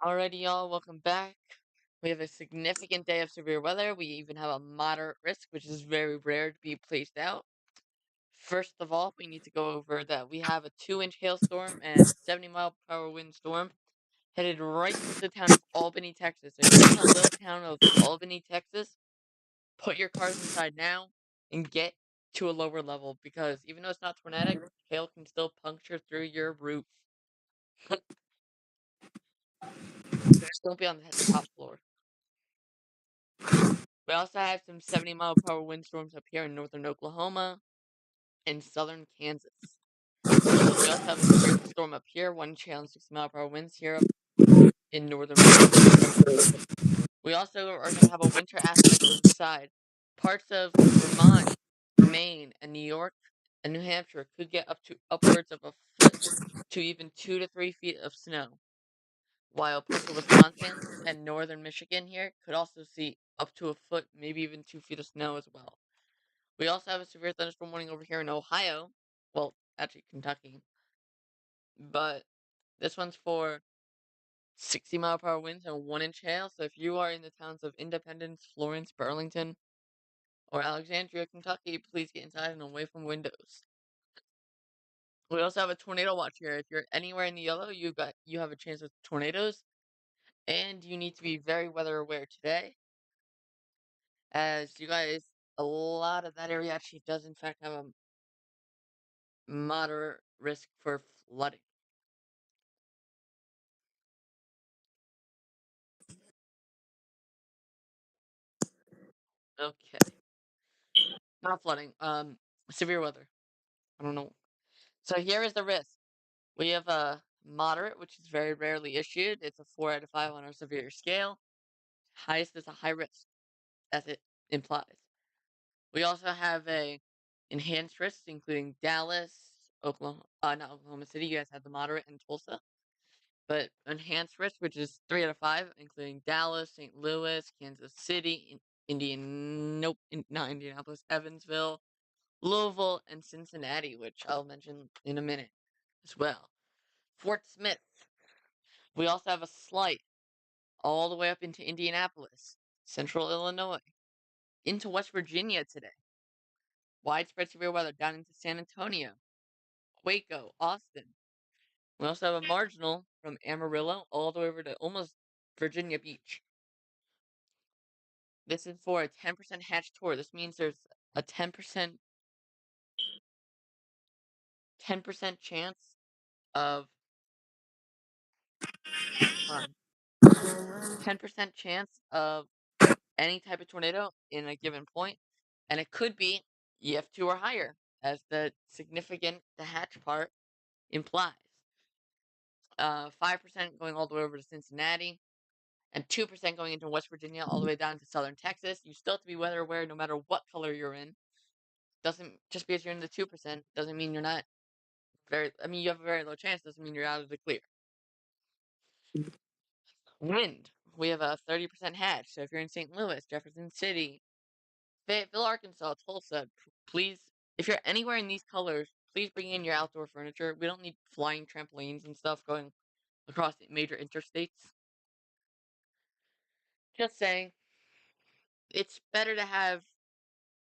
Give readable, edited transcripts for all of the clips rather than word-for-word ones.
Alrighty, y'all, welcome back. We have a significant day of severe weather. We even have a moderate risk, which is very rare to be placed out. First of all, we need to go over that we have a 2-inch hailstorm and 70-mile-per-hour windstorm headed right towards the town of Albany, Texas. If you're in the little town of Albany, Texas, put your cars inside now and get to a lower level because even though it's not tornadic, hail can still puncture through your roof. Just don't be on the top floor. We also have some 70-mile-per-hour windstorms up here in northern Oklahoma and southern Kansas. We also have a severe storm up here, one channel 60-mile-per-hour winds here up in northern Virginia. We also are going to have a winter aspect inside. Parts of Vermont, Maine, and New York and New Hampshire could get up to upwards of a foot to even 2 to 3 feet of snow, while parts of Wisconsin and northern Michigan here could also see up to a foot, maybe even 2 feet of snow as well. We also have a severe thunderstorm warning over here in Ohio. Well, actually, Kentucky. But this one's for 60-mile-per-hour winds and 1-inch hail. So if you are in the towns of Independence, Florence, Burlington, or Alexandria, Kentucky, please get inside and away from windows. We also have a tornado watch here. If you're anywhere in the yellow, you have a chance of tornadoes, and you need to be very weather aware today, as you guys, a lot of that area actually does in fact have a moderate risk for flooding. Okay. Not flooding. Severe weather. I don't know. So here is the risk. We have a moderate, which is very rarely issued. It's a 4 out of 5 on our severe scale. Highest is a high risk, as it implies. We also have a enhanced risk, including Dallas, Oklahoma, not Oklahoma City. You guys have the moderate and Tulsa. But enhanced risk, which is 3 out of 5, including Dallas, St. Louis, Kansas City, not Indianapolis, Evansville, Louisville, and Cincinnati, which I'll mention in a minute as well. Fort Smith. We also have a slight all the way up into Indianapolis, central Illinois, into West Virginia today. Widespread severe weather down into San Antonio, Waco, Austin. We also have a marginal from Amarillo all the way over to almost Virginia Beach. This is for a 10% hatch tour. This means there's a 10% chance of 10% chance of any type of tornado in a given point, and it could be EF2 or higher, as the significant the hatch part implies. 5% going all the way over to Cincinnati, and 2% going into West Virginia all the way down to southern Texas. You still have to be weather aware no matter what color you're in. Doesn't just because you're in the 2% doesn't mean you're not you have a very low chance, doesn't mean you're out of the clear. Wind. We have a 30% hatch. So if you're in St. Louis, Jefferson City, Fayetteville, Arkansas, Tulsa, please, if you're anywhere in these colors, please bring in your outdoor furniture. We don't need flying trampolines and stuff going across major interstates. Just saying, it's better to have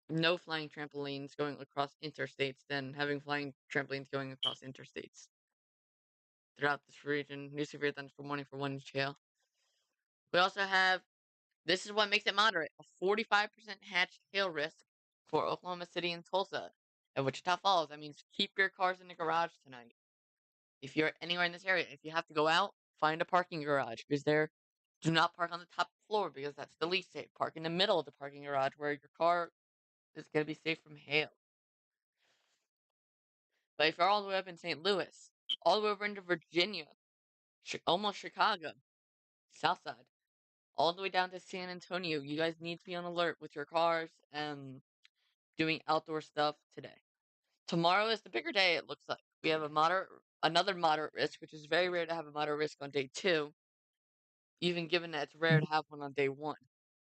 no flying trampolines going across interstates than having flying trampolines going across interstates. Throughout this region, new severe thunderstorm warning for 1-inch hail. We also have, this is what makes it moderate, a 45% hatched hail risk for Oklahoma City and Tulsa. And Wichita Falls, that means keep your cars in the garage tonight. If you're anywhere in this area, if you have to go out, find a parking garage, because do not park on the top floor, because that's the least safe. Park in the middle of the parking garage where your car is going to be safe from hail. But if you're all the way up in St. Louis, all the way over into Virginia, almost Chicago, south side, all the way down to San Antonio, you guys need to be on alert with your cars and doing outdoor stuff today. Tomorrow is the bigger day, it looks like. We have another moderate risk, which is very rare to have a moderate risk on day 2, even given that it's rare to have one on day 1.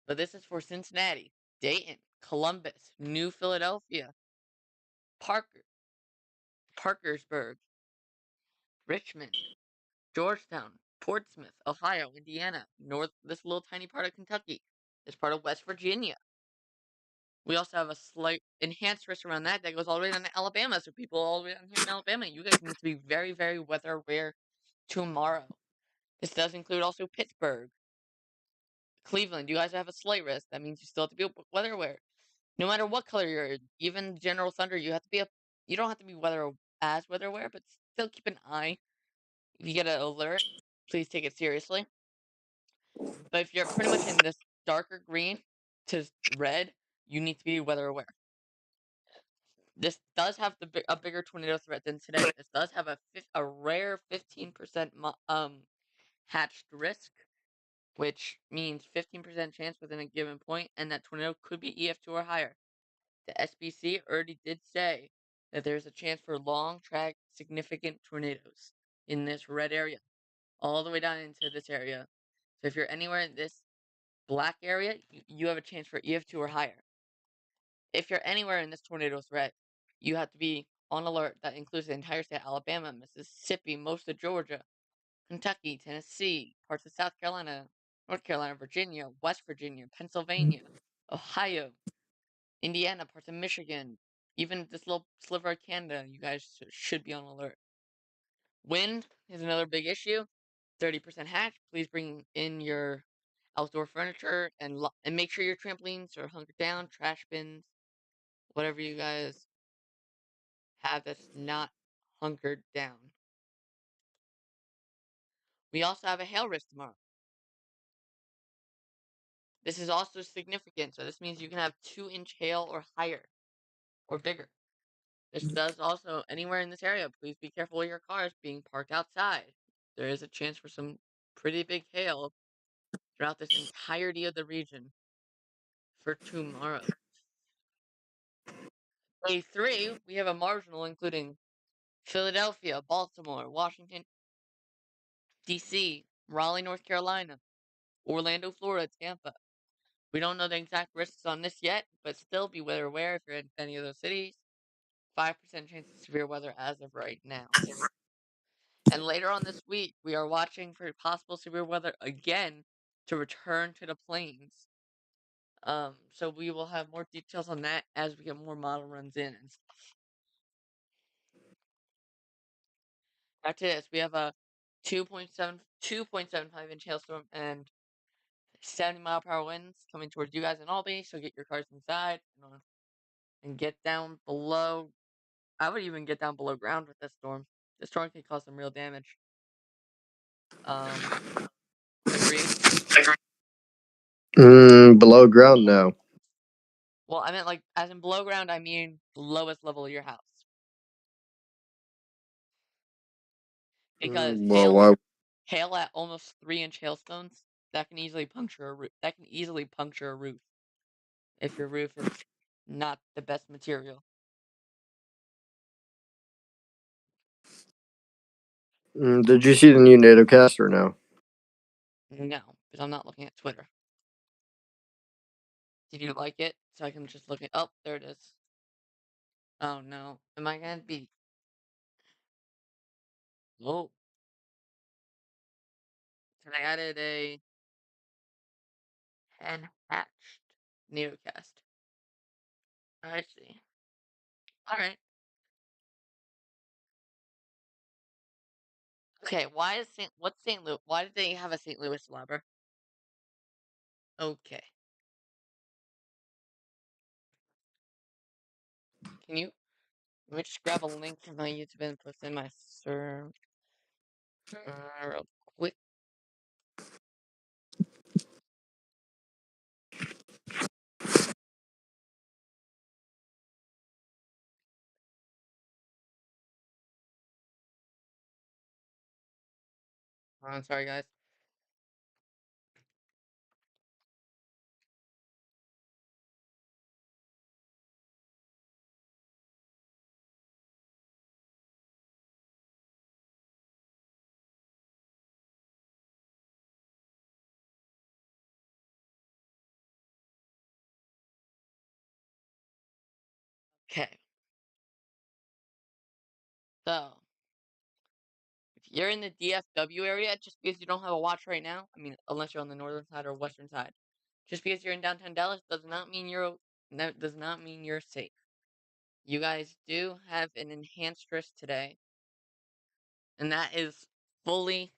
But this is for Cincinnati, Dayton, Columbus, New Philadelphia, Parkersburg, Richmond, Georgetown, Portsmouth, Ohio, Indiana, this little tiny part of Kentucky, this part of West Virginia. We also have a slight enhanced risk around that goes all the way down to Alabama. So people all the way down here in Alabama, you guys need to be very, very weather aware tomorrow. This does include also Pittsburgh, Cleveland. You guys have a slight risk. That means you still have to be weather aware. No matter what color you're in, even General Thunder, you don't have to be weather aware, but still keep an eye. If you get an alert, please take it seriously. But if you're pretty much in this darker green to red, you need to be weather aware. This does have a bigger tornado threat than today. This does have a rare 15% hatched risk, which means 15% chance within a given point, and that tornado could be EF2 or higher. The SBC already did say that there's a chance for long track significant tornadoes in this red area, all the way down into this area. So if you're anywhere in this black area, you have a chance for EF2 or higher. If you're anywhere in this tornado threat, you have to be on alert. That includes the entire state of Alabama, Mississippi, most of Georgia, Kentucky, Tennessee, parts of South Carolina, North Carolina, Virginia, West Virginia, Pennsylvania, Ohio, Indiana, parts of Michigan, even this little sliver of Canada. You guys should be on alert. Wind is another big issue. 30% hatch. Please bring in your outdoor furniture and make sure your trampolines are hunkered down, trash bins, whatever you guys have that's not hunkered down. We also have a hail risk tomorrow. This is also significant, so this means you can have 2-inch hail or higher, or bigger. This does also, anywhere in this area, please be careful of your cars being parked outside. There is a chance for some pretty big hail throughout this entirety of the region for tomorrow. Day 3, we have a marginal including Philadelphia, Baltimore, Washington, D.C., Raleigh, North Carolina, Orlando, Florida, Tampa. We don't know the exact risks on this yet, but still be weather aware if you're in any of those cities. 5% chance of severe weather as of right now. And later on this week, we are watching for possible severe weather again to return to the plains. So we will have more details on that as we get more model runs in and stuff. After this, we have a 2.75-inch hailstorm and 70-mile-per-hour winds coming towards you guys in Albany. So get your cars inside and get down below. I would even get down below ground with this storm. This storm can cause some real damage. Agreed? Below ground now. Well, I meant like, as in below ground, I mean the lowest level of your house. Because hail at almost 3-inch hailstones, that can easily puncture a roof. If your roof is not the best material. Did you see the new NATO cast or no? No, because I'm not looking at Twitter. Did you like it? So I can just look at. Oh, there it is. Oh no, am I gonna be? Oh, so I added a hen hatched neocast. I see. All right. Okay. What's St. Louis? Why did they have a St. Louis slobber? Okay. Can you? Let me just grab a link from my YouTube and post in my server real quick. I'm sorry, guys. Okay. So, you're in the DFW area, just because you don't have a watch right now, I mean, unless you're on the northern side or western side, just because you're in downtown Dallas does not mean you're safe. You guys do have an enhanced risk today, and fully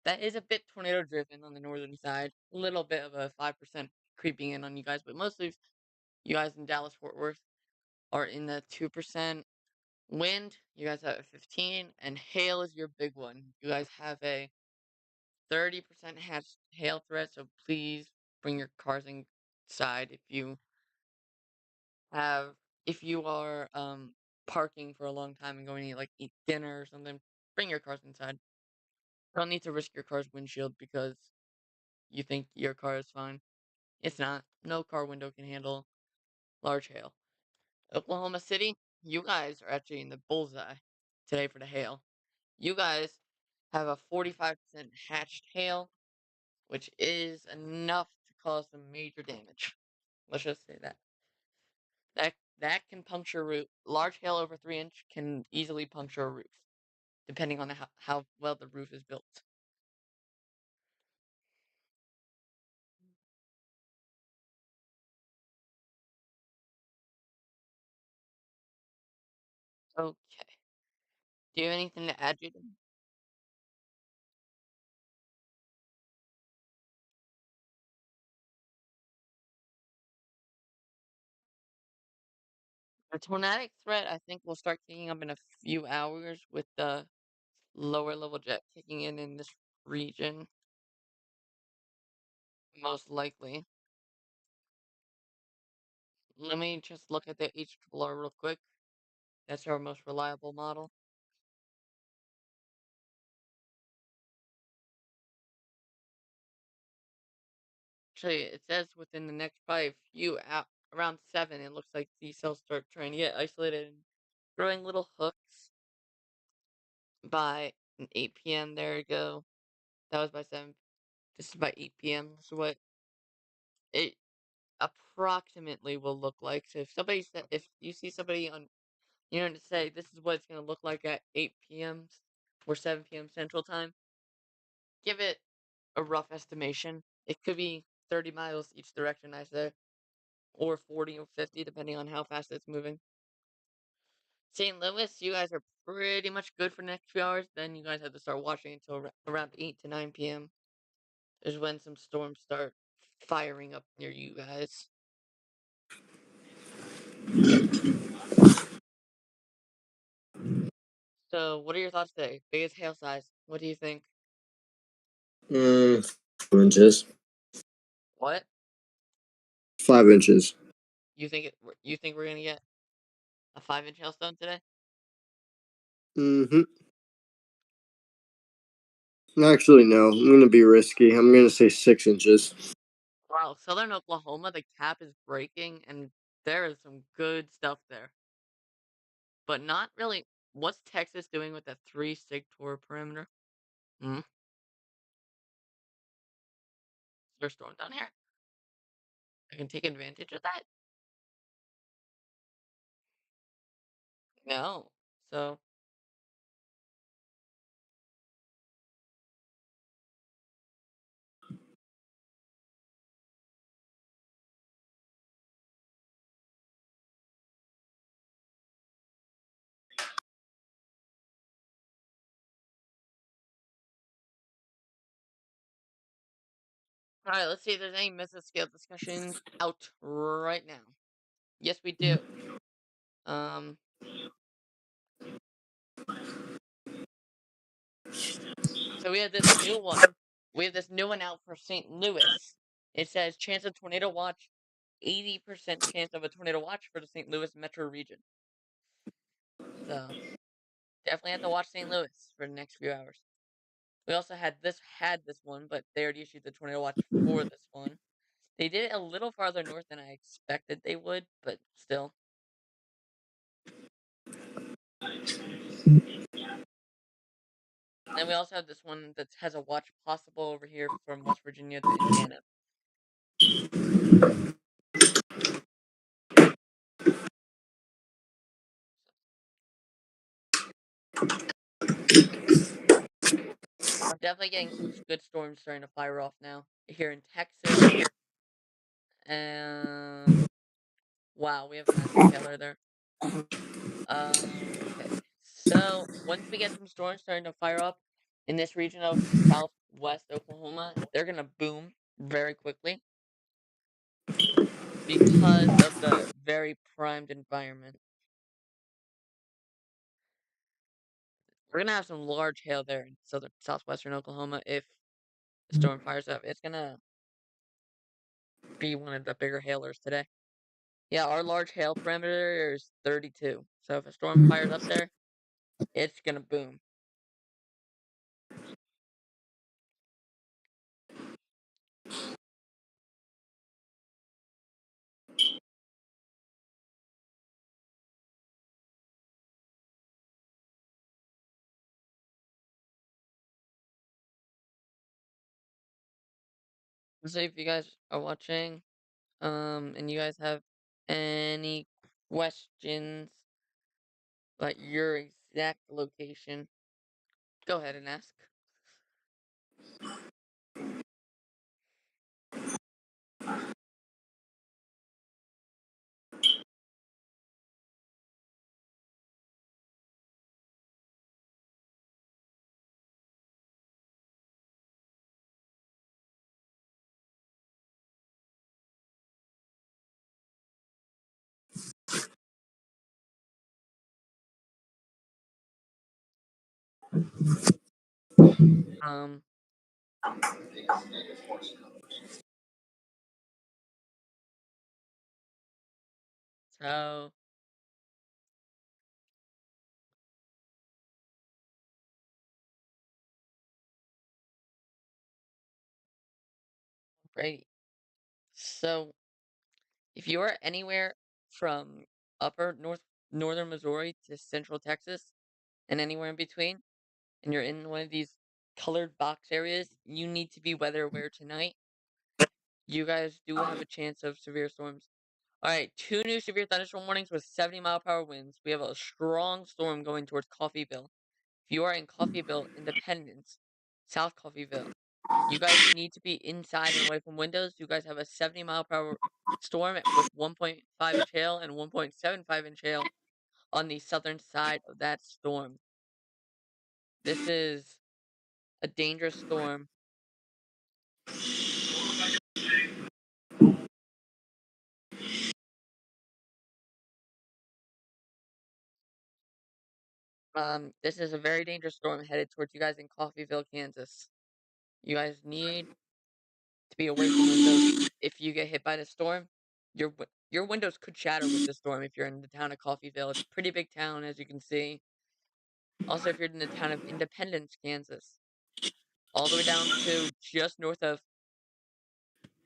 that is a bit tornado driven on the northern side. A little bit of a 5% creeping in on you guys, but mostly you guys in Dallas Fort Worth are in the 2%. Wind, you guys have a 15, and hail is your big one. You guys have a 30% hail threat, so please bring your cars inside have if you are parking for a long time and going to eat dinner or something. Bring your cars inside. Don't need to risk your car's windshield because you think your car is fine. It's not. No car window can handle large hail. Oklahoma City, you guys are actually in the bullseye today for the hail. You guys have a 45% hatched hail, which is enough to cause some major damage. Let's just say that. That can puncture a roof. Large hail over 3 inch can easily puncture a roof, depending on how well the roof is built. Okay. Do you have anything to add, Jaden? The tornadic threat, I think, will start kicking up in a few hours with the lower level jet kicking in this region, most likely. Let me just look at the HRRR real quick. That's our most reliable model. Actually, it says within the next probably few around 7, it looks like these cells start trying to get isolated and growing little hooks by 8 p.m. There we go. That was by 7. This is by 8 p.m. This is what it approximately will look like. So if you see somebody on, to say this is what it's going to look like at 8 p.m. or 7 p.m. Central Time, give it a rough estimation. It could be 30 miles each direction, I say, or 40 or 50, depending on how fast it's moving. St. Louis, you guys are pretty much good for the next few hours. Then you guys have to start watching until around 8 to 9 p.m. is when some storms start firing up near you guys. So, what are your thoughts today? Biggest hail size. What do you think? 5 inches. What 5 inches. you think? You think we're gonna get a 5-inch hailstone today? Mm-hmm. Actually, no. I'm gonna be risky. I'm gonna say 6 inches. Wow, southern Oklahoma, the cap is breaking, and there is some good stuff there. But not really. What's Texas doing with that 3 sig perimeter? Hmm? Is there a storm down here? I can take advantage of that? No. So, alright, let's see if there's any mesoscale discussions out right now. Yes, we do. Um, so we have this new one. We have this new one out for St. Louis. It says chance of tornado watch, 80% chance of a tornado watch for the St. Louis metro region. So definitely have to watch St. Louis for the next few hours. We also had this one, but they already issued the tornado watch for this one. They did it a little farther north than I expected they would, but still. And we also have this one that has a watch possible over here from West Virginia to Indiana. Definitely getting some good storms starting to fire off now here in Texas. And wow, we have massive hail there. Okay. So once we get some storms starting to fire up in this region of southwest Oklahoma, they're gonna boom very quickly because of the very primed environment. We're gonna have some large hail there in southwestern Oklahoma if the storm fires up. It's gonna be one of the bigger hailers today. Yeah, our large hail parameter is 32. So if a storm fires up there, it's gonna boom. So if you guys are watching, and you guys have any questions about your exact location, go ahead and ask. Um, so right. So if you are anywhere from upper northern Missouri to central Texas and anywhere in between, and you're in one of these colored box areas, you need to be weather aware tonight. You guys do have a chance of severe storms. Alright, 2 new severe thunderstorm warnings with 70-mile-per-hour winds. We have a strong storm going towards Coffeyville. If you are in Coffeyville, Independence, South Coffeyville, you guys need to be inside and away from windows. You guys have a 70-mile-per-hour storm with 1.5-inch hail and 1.75-inch hail on the southern side of that storm. This is a dangerous storm. This is a very dangerous storm headed towards you guys in Coffeyville, Kansas. You guys need to be away from windows. If you get hit by the storm, your windows could shatter with the storm if you're in the town of Coffeyville. It's a pretty big town, as you can see. Also, if you're in the town of Independence, Kansas, all the way down to just north of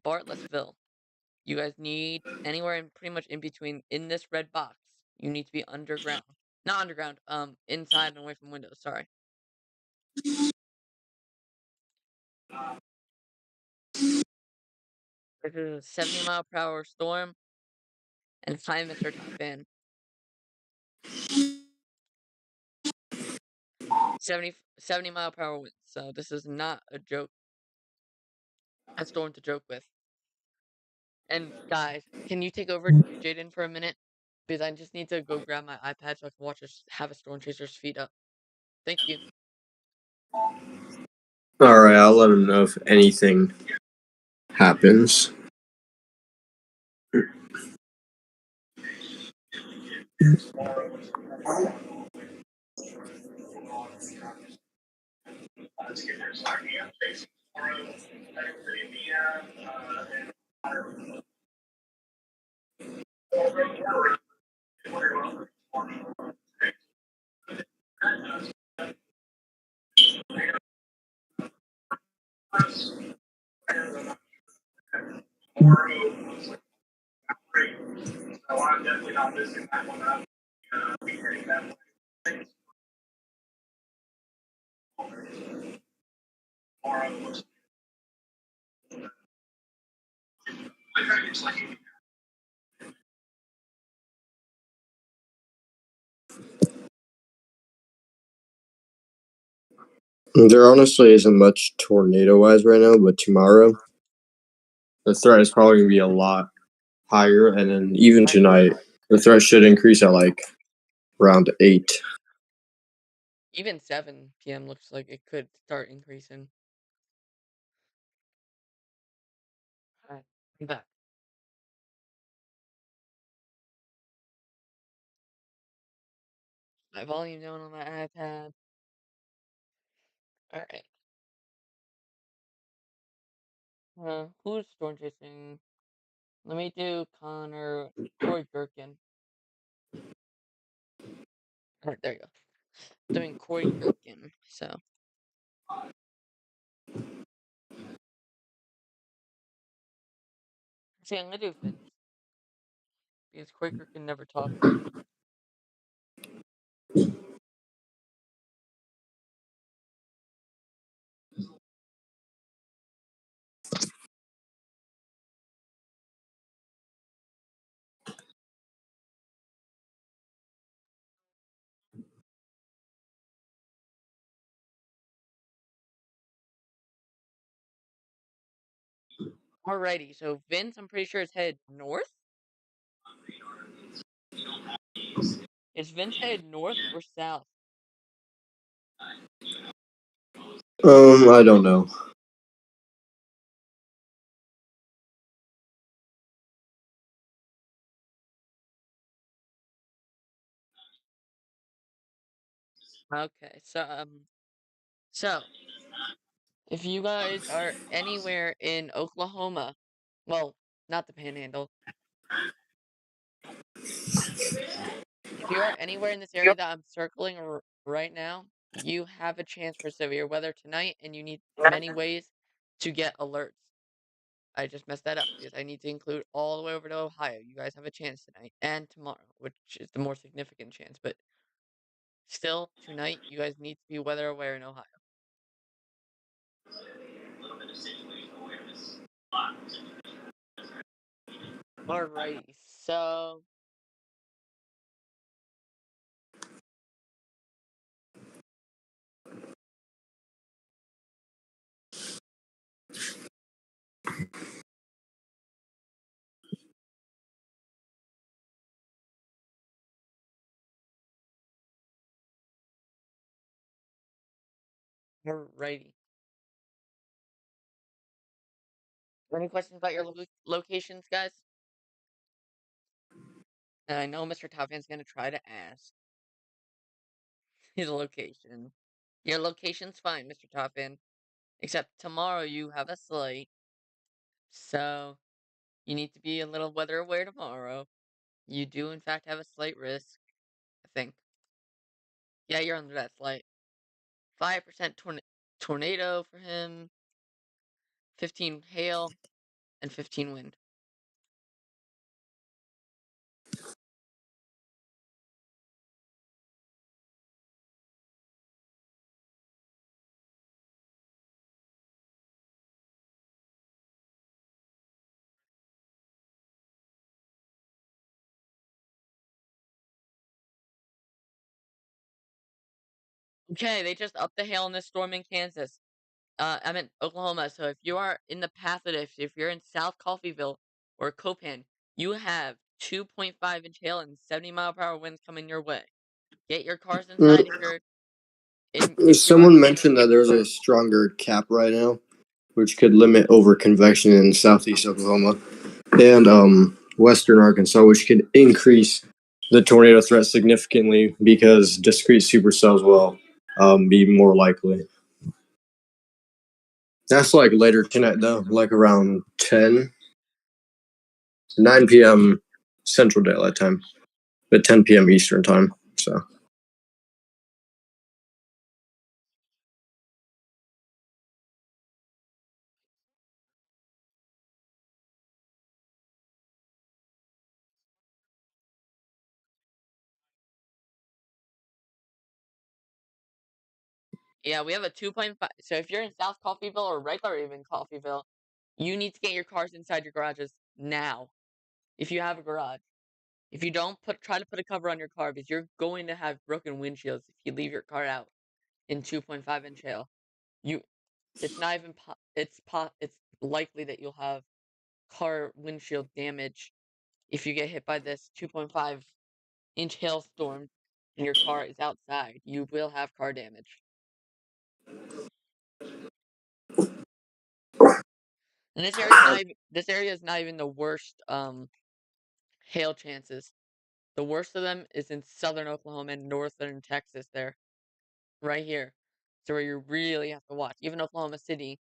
Bartlesville, you guys need anywhere in pretty much in between in this red box. You need to be underground, not underground. Inside and away from windows. Sorry. This is a 70-mile-per-hour storm and high Mr. Typhoon. 70-mile-per-hour winds. So this is not a joke. A storm to joke with. And guys, can you take over Jaden for a minute? Because I just need to go grab my iPad so I can watch us have a storm chaser's feet up. Thank you. All right, I'll let him know if anything happens. So I'm definitely not missing that one up. Be heading that way. Tomorrow. There honestly isn't much tornado wise right now, but tomorrow the threat is probably going to be a lot higher, and then even tonight the threat should increase at like around 8. Even 7 p.m. looks like it could start increasing. Alright, I'm back. My volume down on my iPad. Alright. Who's storm chasing? Let me do Corey Gherkin. Alright, there you go. Doing Corey Gherkin, so. See, I'm gonna do Vince. Because Corey Gherkin never talks. Alrighty, so Vince, I'm pretty sure is headed north? Is Vince headed north or south? I don't know. Okay, so if you guys are anywhere in Oklahoma, well, not the Panhandle. If you are anywhere in this area that I'm circling right now, you have a chance for severe weather tonight, and you need many ways to get alerts. I just messed that up because I need to include all the way over to Ohio. You guys have a chance tonight and tomorrow, which is the more significant chance, but still, tonight, you guys need to be weather aware in Ohio. Alrighty, so alrighty. Any questions about your locations, guys? And I know Mr. Topfan's gonna try to ask his location. Your location's fine, Mr. Toppin. Except tomorrow you have a slate, so you need to be a little weather aware tomorrow. You do, in fact, have a slight risk, I think. Yeah, you're under that slight. 5% tornado for him, 15 hail, and 15 wind. Okay, they just upped the hail in this storm in Kansas. I'm in Oklahoma, so if you are in the path of it, if you're in South Coffeyville or Copan, you have 2.5-inch hail and 70-mile-per-hour winds coming your way. Get your cars inside if you're if you are Someone in. mentioned that there's a stronger cap right now, which could limit over convection in southeast Oklahoma and western Arkansas, which could increase the tornado threat significantly because discrete supercells will be more likely. That's like later tonight, though, like around 9 p.m. Central Daylight Time, but 10 p.m. Eastern Time. So. Yeah, we have a 2.5. So if you're in South Coffeyville or regular even Coffeyville, you need to get your cars inside your garages now. If you have a garage. If you don't, try to put a cover on your car because you're going to have broken windshields if you leave your car out in 2.5-inch hail. You, it's not even it's likely that you'll have car windshield damage if you get hit by this 2.5-inch hailstorm and your car is outside. You will have car damage. And this area is not even the worst hail chances. The worst of them is in southern Oklahoma and northern Texas there. Right here. So where you really have to watch. Even Oklahoma City.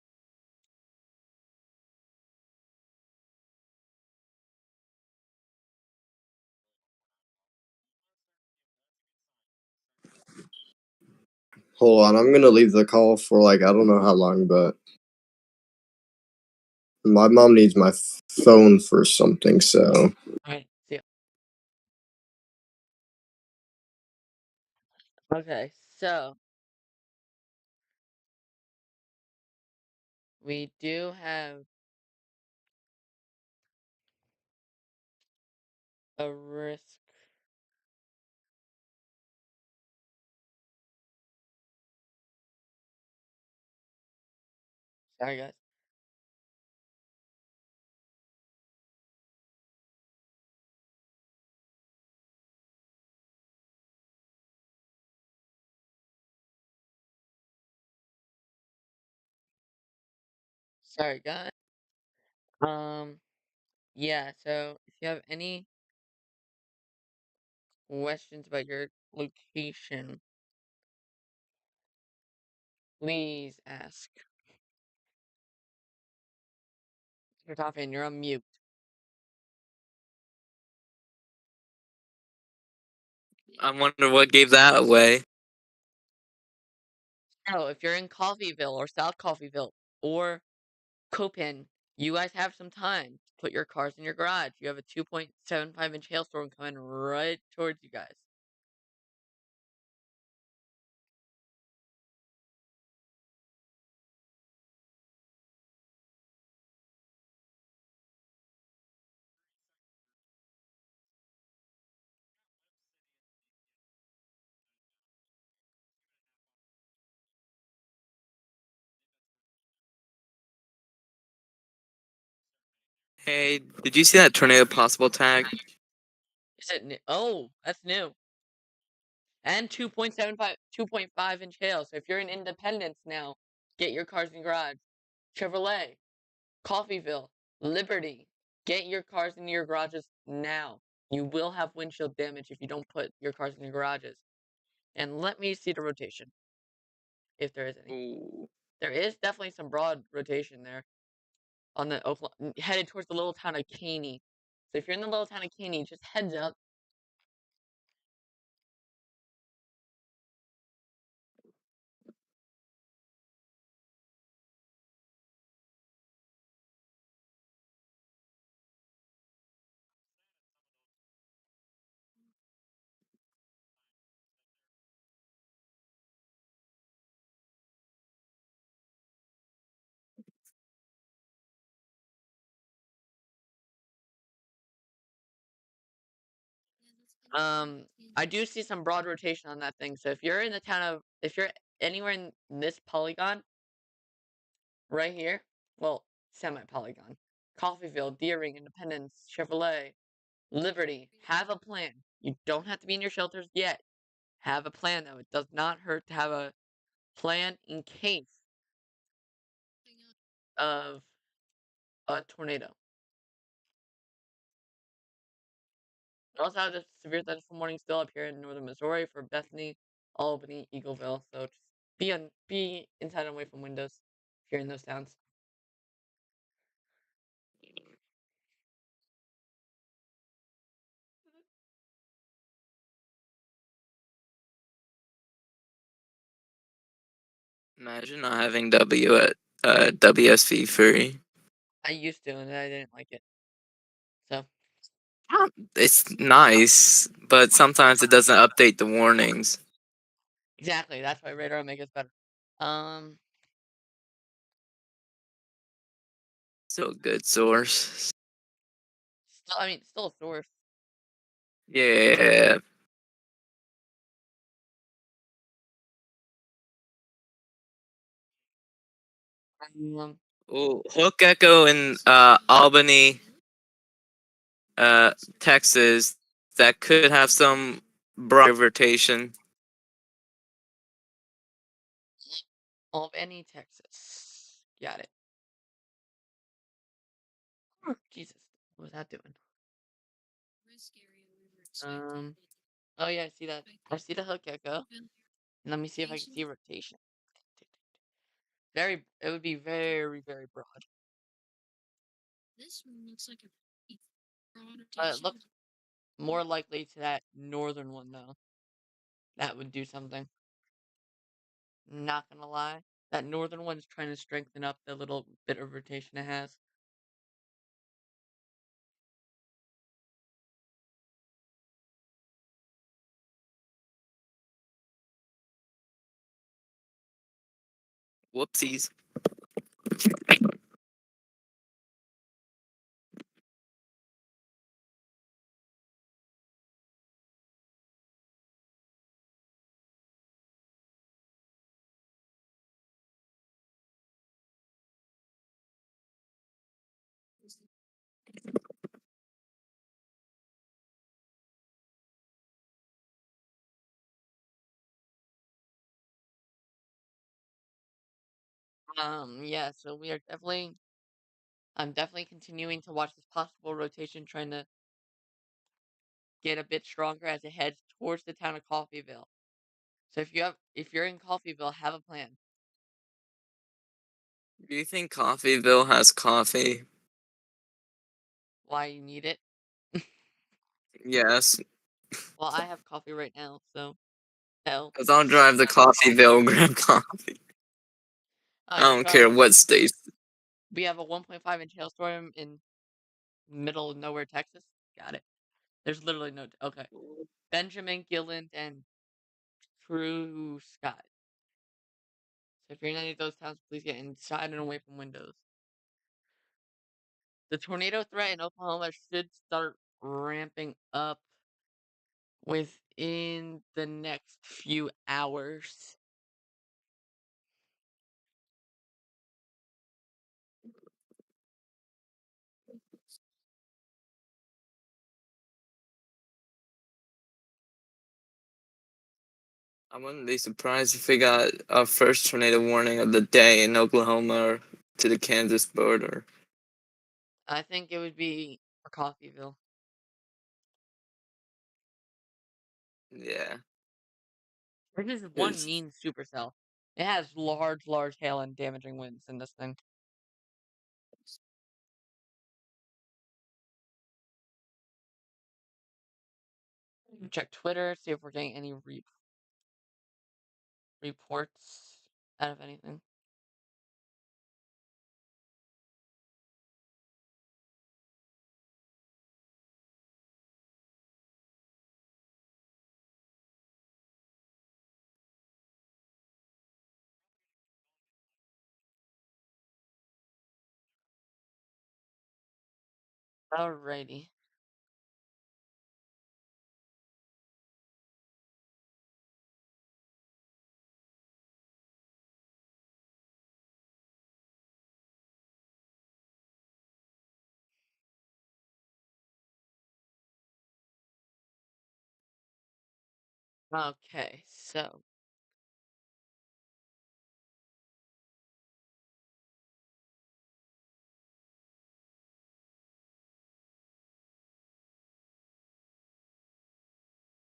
Hold on, I'm gonna leave the call for like I don't know how long, but my mom needs my phone for something, so Alright, see ya. Okay, so we do have a risk. Sorry guys. Sorry guys. Um yeah, so if you have any questions about your location, please ask. You're talking, you're on mute. I wonder what gave that away. So if you're in Coffeeville or South Coffeeville or Copen, you guys have some time. Put your cars in your garage. You have a 2.75-inch hailstorm coming right towards you guys. Hey, did you see that tornado possible tag? Is it new? Oh, that's new. And 2.5-inch hail. So if you're in Independence now, get your cars in your garage. Chevrolet, Coffeeville, Liberty, get your cars in your garages now. You will have windshield damage if you don't put your cars in your garages. And let me see the rotation, if there is any. Ooh. There is definitely some broad rotation there on the Oklahoma, headed towards the little town of Caney. So if you're in the little town of Caney, just heads up. I do see some broad rotation on that thing. So if you're in the town of, if you're anywhere in this polygon, right here, well, semi-polygon, Coffeeville, Deering, Independence, Chevrolet, Liberty, have a plan. You don't have to be in your shelters yet. Have a plan, though. It does not hurt to have a plan in case of a tornado. We also have a severe thunderstorm warning still up here in northern Missouri for Bethany, Albany, Eagleville. So just be inside and away from windows if you're in those towns. Imagine not having W at WSV free. I used to, and I didn't like it. So It's nice, but sometimes it doesn't update the warnings. exactly, that's why radar makes it better. Um, Still a good source. still a source. Yeah. Um, Well, hook echo in Albany, Texas, that could have some broad rotation. Albany, Texas. Got it. Jesus, what was that doing? Oh yeah, I see that. I see the hook echo. Let me see if I can see rotation. It would be very, very broad. It looks more likely to that northern one though. That would do something. Not gonna lie. That northern one's trying to strengthen up the little bit of rotation it has. Whoopsies. Yeah, so I'm definitely continuing to watch this possible rotation, trying to get a bit stronger as it heads towards the town of Coffeeville. So if you're in Coffeeville, have a plan. Do you think Coffeeville has coffee? Why you need it? Yes, Well, I have coffee right now, so hell. because I'll drive to Coffeeville and grab coffee. I You don't care probably what should. state. We have a 1.5-inch hailstorm in middle of nowhere, Texas. Got it. There's literally no. Okay. Benjamin, Gilland, and True Scott. So if you're in any of those towns, please get inside and away from windows. The tornado threat in Oklahoma should start ramping up within the next few hours. I wouldn't be surprised if we got a first tornado warning of the day in Oklahoma or to the Kansas border. I think it would be for Coffeeville. Yeah. This is one It's- mean supercell. It has large, large hail and damaging winds in this thing. Check Twitter, see if we're getting any reports out of anything. Alrighty. Okay, so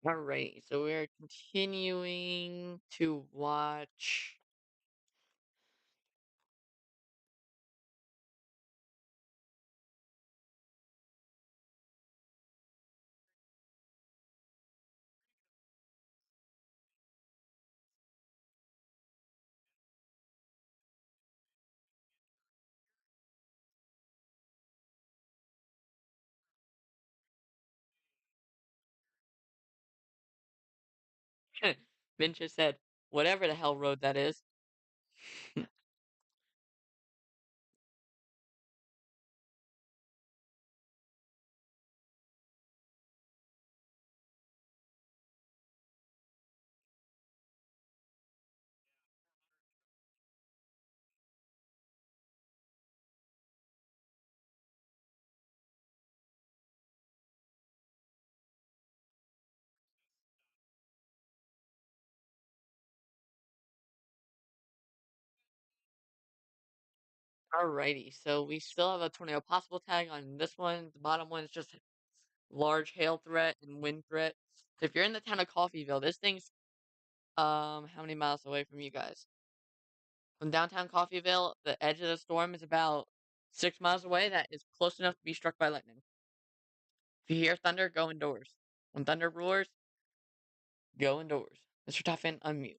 alright, so we're continuing to watch. Vince just said, whatever the hell road that is. Alrighty, so we still have a tornado possible tag on this one. The bottom one is just large hail threat and wind threat. So if you're in the town of Coffeeville, this thing's how many miles away from you guys? From downtown Coffeeville, the edge of the storm is about 6 miles away. That is close enough to be struck by lightning. If you hear thunder, go indoors. When thunder roars, go indoors. Mr. Toffin, unmute.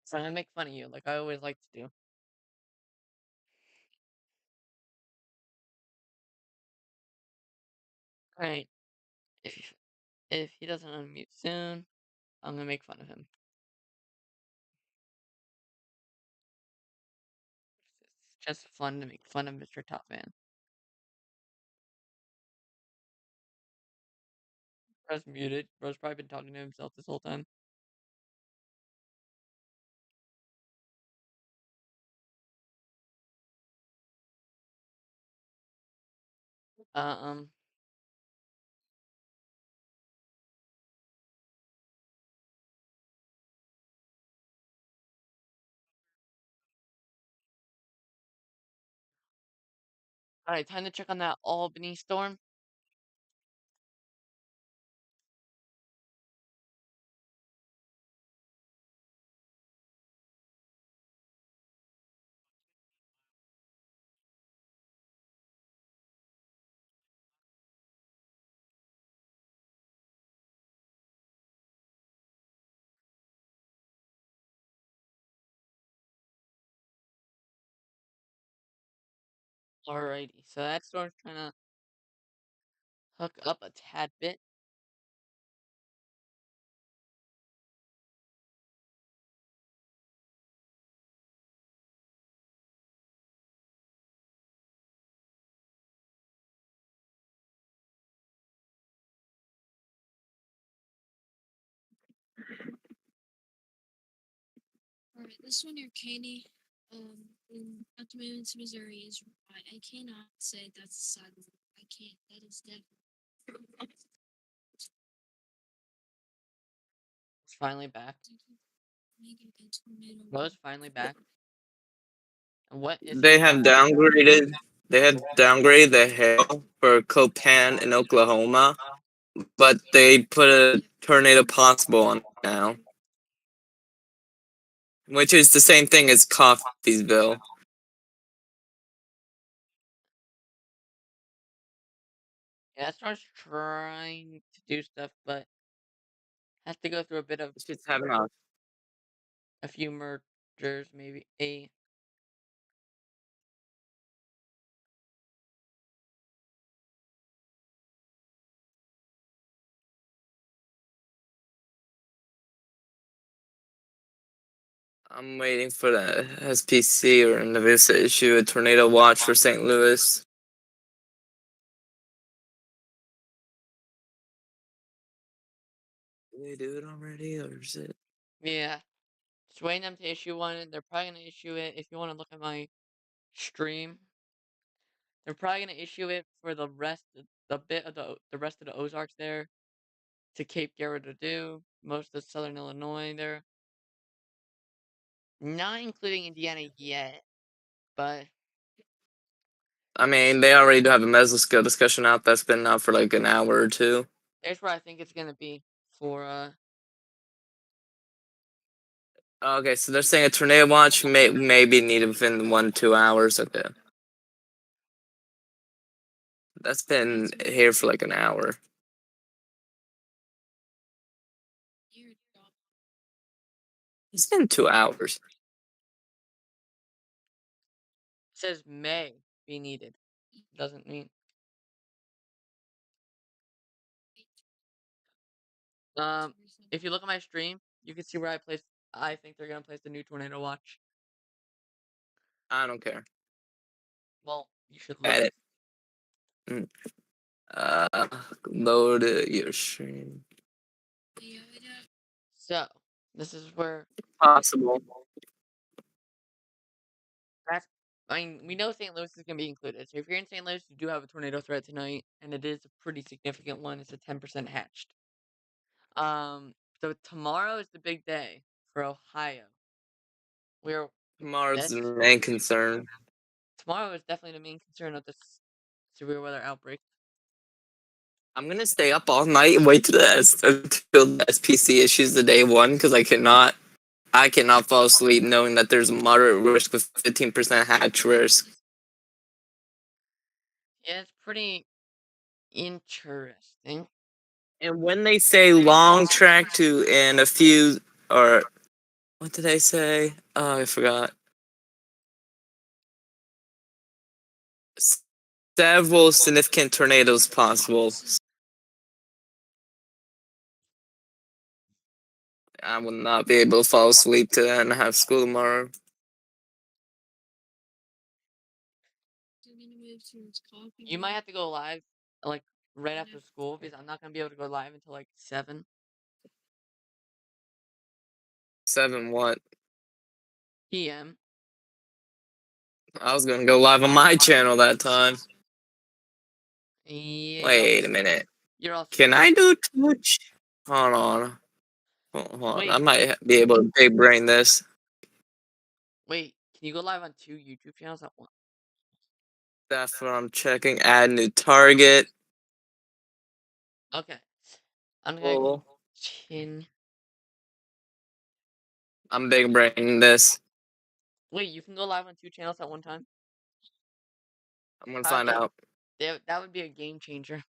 So I'm gonna make fun of you, like I always like to do. Alright, if he doesn't unmute soon, I'm gonna make fun of him. It's just fun to make fun of Mr. Toffin. Bro's muted. Bro's probably been talking to himself this whole time. Um. Alright, time to check on that Albany storm. Alrighty, so that storm's trying to hook up a tad bit. Alright, this one near Caney, in Optimum, Missouri is right. I cannot say that's a sidewalk. I can't. That is definitely. It's finally back. Making a tornado. Bro's finally back. And what is They his have watch? downgraded. They had downgraded the hail for Copan in Oklahoma, but they put a tornado possible on it now, which is the same thing as Coffeesville. Yeah, that storm's trying to do stuff, but has to go through a bit of It's just having a few mergers, maybe a. I'm waiting for the SPC or NVIDIA to issue a tornado watch for St. Louis. Did they do it already, or is it? Yeah. Just waiting them to issue one, and they're probably gonna issue it. If you want to look at my stream, they're probably gonna issue it for the bit of the rest of the Ozarks there, to Cape Girardeau, most of southern Illinois there. Not including Indiana yet, but I mean, they already do have a mesoscale discussion out that's been out for like an hour or two. there's where I think it's gonna be for Okay, so they're saying a tornado watch may be needed within 1-2 hours. Okay, that's been here for like an hour. It's been 2 hours. it says may be needed. Doesn't mean if you look at my stream, you can see where I think they're gonna place the new tornado watch. I don't care. Well, you should look. Edit. Load your stream. So this is where Possible. that's I mean, we know St. Louis is going to be included. So if you're in St. Louis, you do have a tornado threat tonight, and it is a pretty significant one. It's a 10% hatched. So tomorrow is the big day for Ohio. We're Tomorrow's that's the main concern. tomorrow is definitely the main concern of this severe weather outbreak. I'm gonna stay up all night and wait until the SPC issues the day one because I cannot fall asleep knowing that there's a moderate risk with 15% hatch risk. Yeah, it's pretty interesting. And when they say long track to and a few, or what did they say? Oh, I forgot. Several significant tornadoes possible. I will not be able to fall asleep today and have school tomorrow. Still gonna move towards coffee. You might have to go live like right after school because I'm not gonna be able to go live until like 7 7 what? p.m. I was gonna go live on my channel that time. Yeah, Wait a minute. you're also Can I busy. do Twitch? Hold on. Hold on. I Wait, might be able to big brain this. wait. Can you go live on 2 YouTube channels at once? That's what I'm checking. Add new target. Okay. I'm gonna Oh, chin. I'm big braining this. Wait, you can go live on 2 channels at one time? I'm gonna How find does out. that would be a game changer.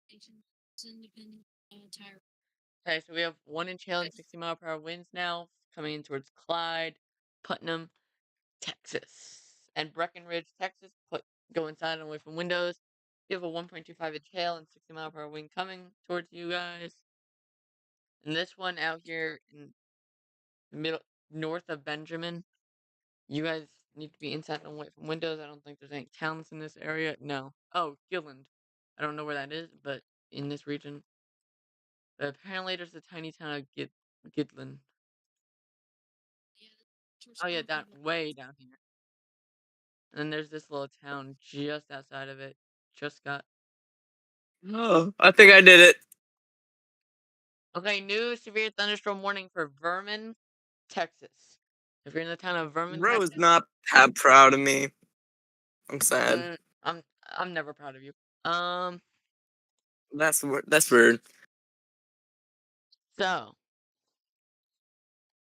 It's independent tire. Okay, so we have 1-inch hail and 60-mile-per-hour winds now coming in towards Clyde, Putnam, Texas, and Breckenridge, Texas. Go inside and away from windows. You have a 1.25-inch hail and 60-mile-per-hour wind coming towards you guys. And this one out here in the middle, north of Benjamin, you guys need to be inside and away from windows. I don't think there's any towns in this area. No. Oh, Gilland. I don't know where that is, but in this region. But apparently there's a tiny town of Gidland. Oh yeah, down way down here. And then there's this little town just outside of it. Just got Oh, I think I did it. okay. New severe thunderstorm warning for Vernon, Texas. If you're in the town of Vernon, Bro is Texas, not that proud of me. I'm sad. mm, I'm never proud of you. Um, That's weird. so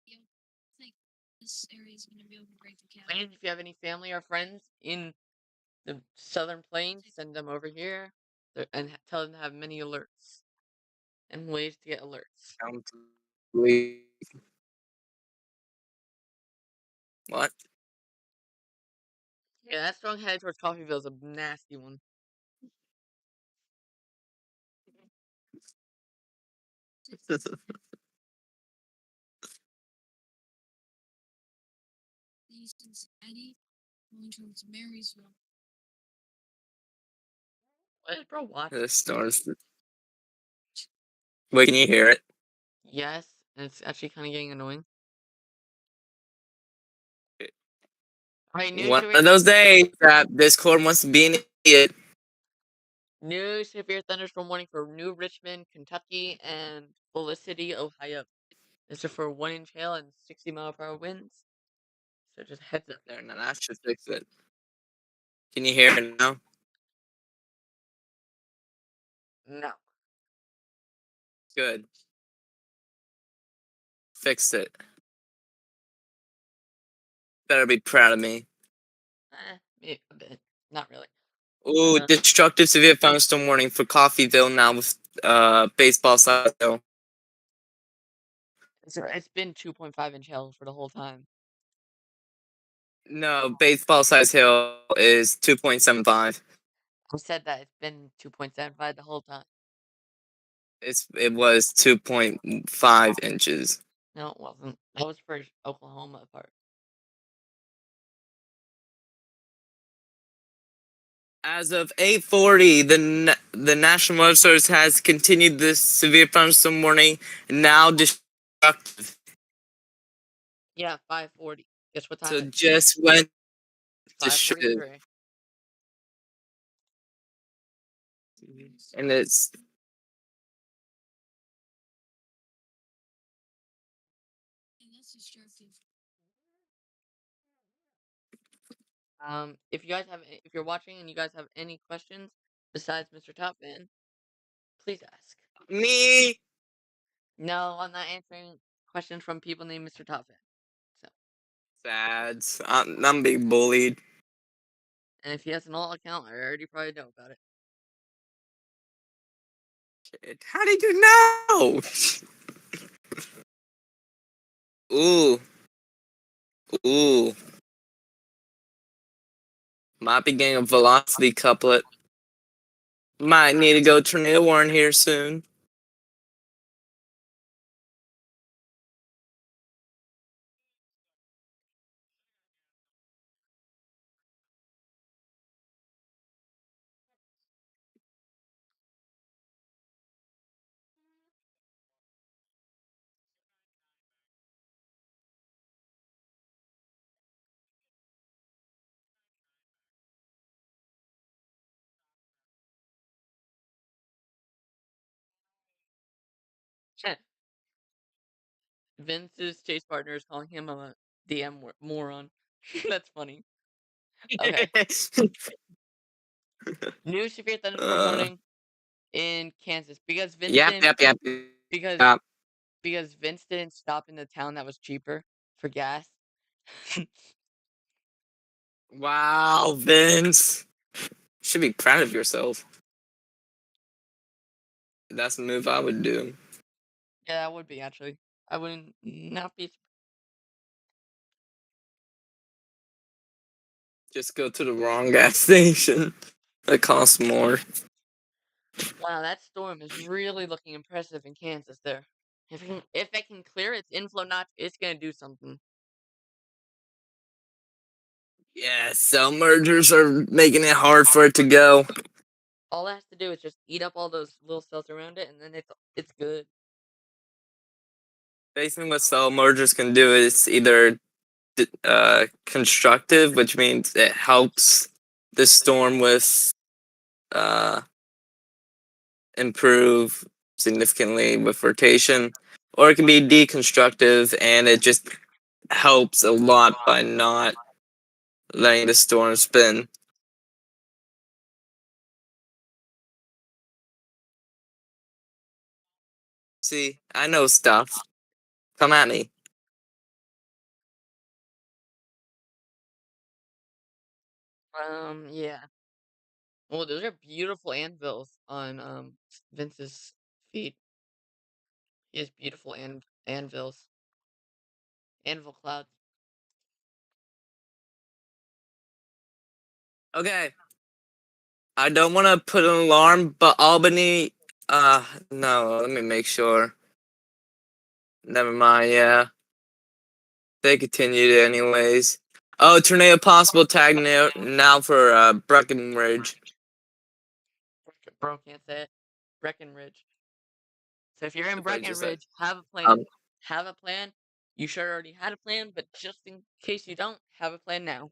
Yeah, I think this area is gonna be able to break the cap. and if you have any family or friends in the Southern Plains, send them over here and tell them to have many alerts and ways to get alerts. What? Yeah, that strong head towards Coffeeville is a nasty one. East Cincinnati, going towards Marysville. What is bro watching? The stars. Wait, can you hear it? Yes, and it's actually kind of getting annoying. Alright, One of those days that Discord wants to be an idiot. New severe thunderstorm warning for New Richmond, Kentucky, and Felicity, Ohio. This is for 1-inch hail and 60-mile-per-hour winds. So just heads up. There, now that should fix it. Can you hear it now? No. Good. Fixed it. Better be proud of me. Maybe a bit. Not really. Ooh, destructive severe thunderstorm warning for Coffeeville now with baseball size hail. It's been 2.5-inch hail for the whole time. No, baseball size hail is 2.75. I said that it's been 2.75 the whole time. It was 2.5 inches. No, it wasn't. That was for Oklahoma part. As of 8:40, the National Weather Service has continued this severe thunderstorm warning, now destructive. Yeah, 5:40. Guess what time So it is? just went Just should. 5:43. And it's And that's destructive. If you guys have, if you're watching and you guys have any questions besides Mr. Topman, please ask. me. No, I'm not answering questions from people named Mr. Topman. So, Sad. I'm being bullied. and if he has an alt account, I already probably know about it. How did you know? Ooh. Ooh. Might be getting a velocity couplet. Might need to go tornado warn here soon. Vince's chase partner is calling him a DM moron. That's funny. Okay. New severe thunderstorm uh, warning in Kansas because Vince yep, didn't yep, yep. because Yep. because Vince didn't stop in the town that was cheaper for gas. Wow, Vince. Should be proud of yourself. That's the move I would do. Yeah, that would be actually. I wouldn't not be. Just go to the wrong gas station. It costs more. Wow, that storm is really looking impressive in Kansas. There, if it can clear its inflow notch, it's gonna do something. Yeah, cell mergers are making it hard for it to go. All it has to do is just eat up all those little cells around it, and then it's good. Basically, what cell mergers can do is either constructive, which means it helps the storm with uh, improve significantly with rotation, or it can be deconstructive and it just helps a lot by not letting the storm spin. See, I know stuff. Come at me. Yeah. Well, those are beautiful anvils on Vince's feet. He has beautiful anvils, anvil clouds. Okay. I don't want to put an alarm, but Albany. No, let me make sure. Never mind, yeah. They continued anyways. Oh, tornado possible tag now for Breckenridge. Bro, can't say it. Breckenridge. So if you're in If I just said. Breckenridge, have a plan. Um, Have a plan. You sure already had a plan, but just in case you don't, have a plan now.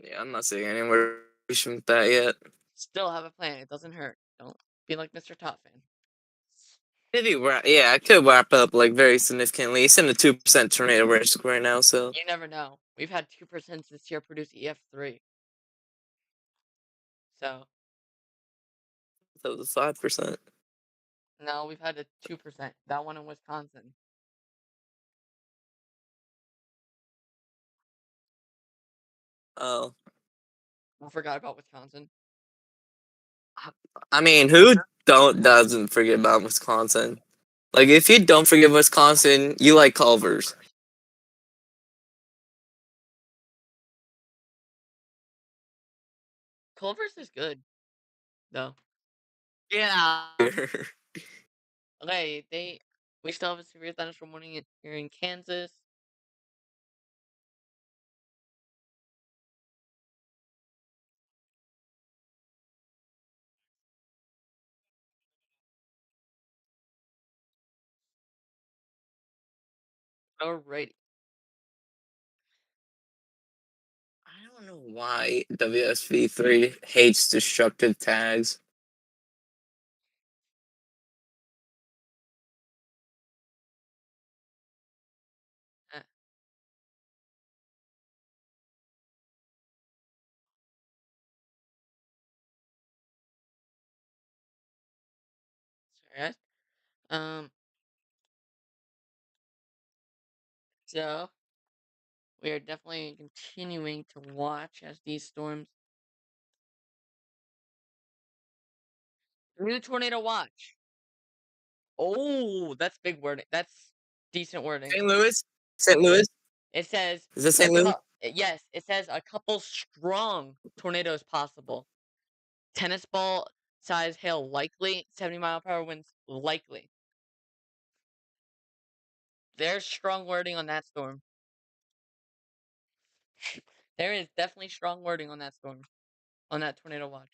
yeah, I'm not seeing anywhere with that yet. Still have a plan. It doesn't hurt. Don't be like Mr. Top Fan. Maybe yeah, I could wrap up like very significantly. It's in the 2% tornado risk right now, so You never know. We've had 2% this year produce EF3. So, that was 5%. no, we've had a 2%. That one in Wisconsin. Oh, I forgot about Wisconsin. I mean, who doesn't forget about Wisconsin? Like, if you don't forget Wisconsin, you like Culver's. Culver's is good, though. Yeah. Okay, we still have a severe thunderstorm warning here in Kansas. Alrighty. don't know why WSV3 hates destructive tags. Uh, sorry, guys. Um, so we are definitely continuing to watch as these storms. New tornado watch. Oh, that's big wording. That's decent wording. St. Louis? St. Louis? It says Is that St. Louis? yes, it says a couple strong tornadoes possible. Tennis ball size hail likely. 70-mile-per-hour winds likely. There's strong wording on that storm. There is definitely strong wording on that storm. On that tornado watch.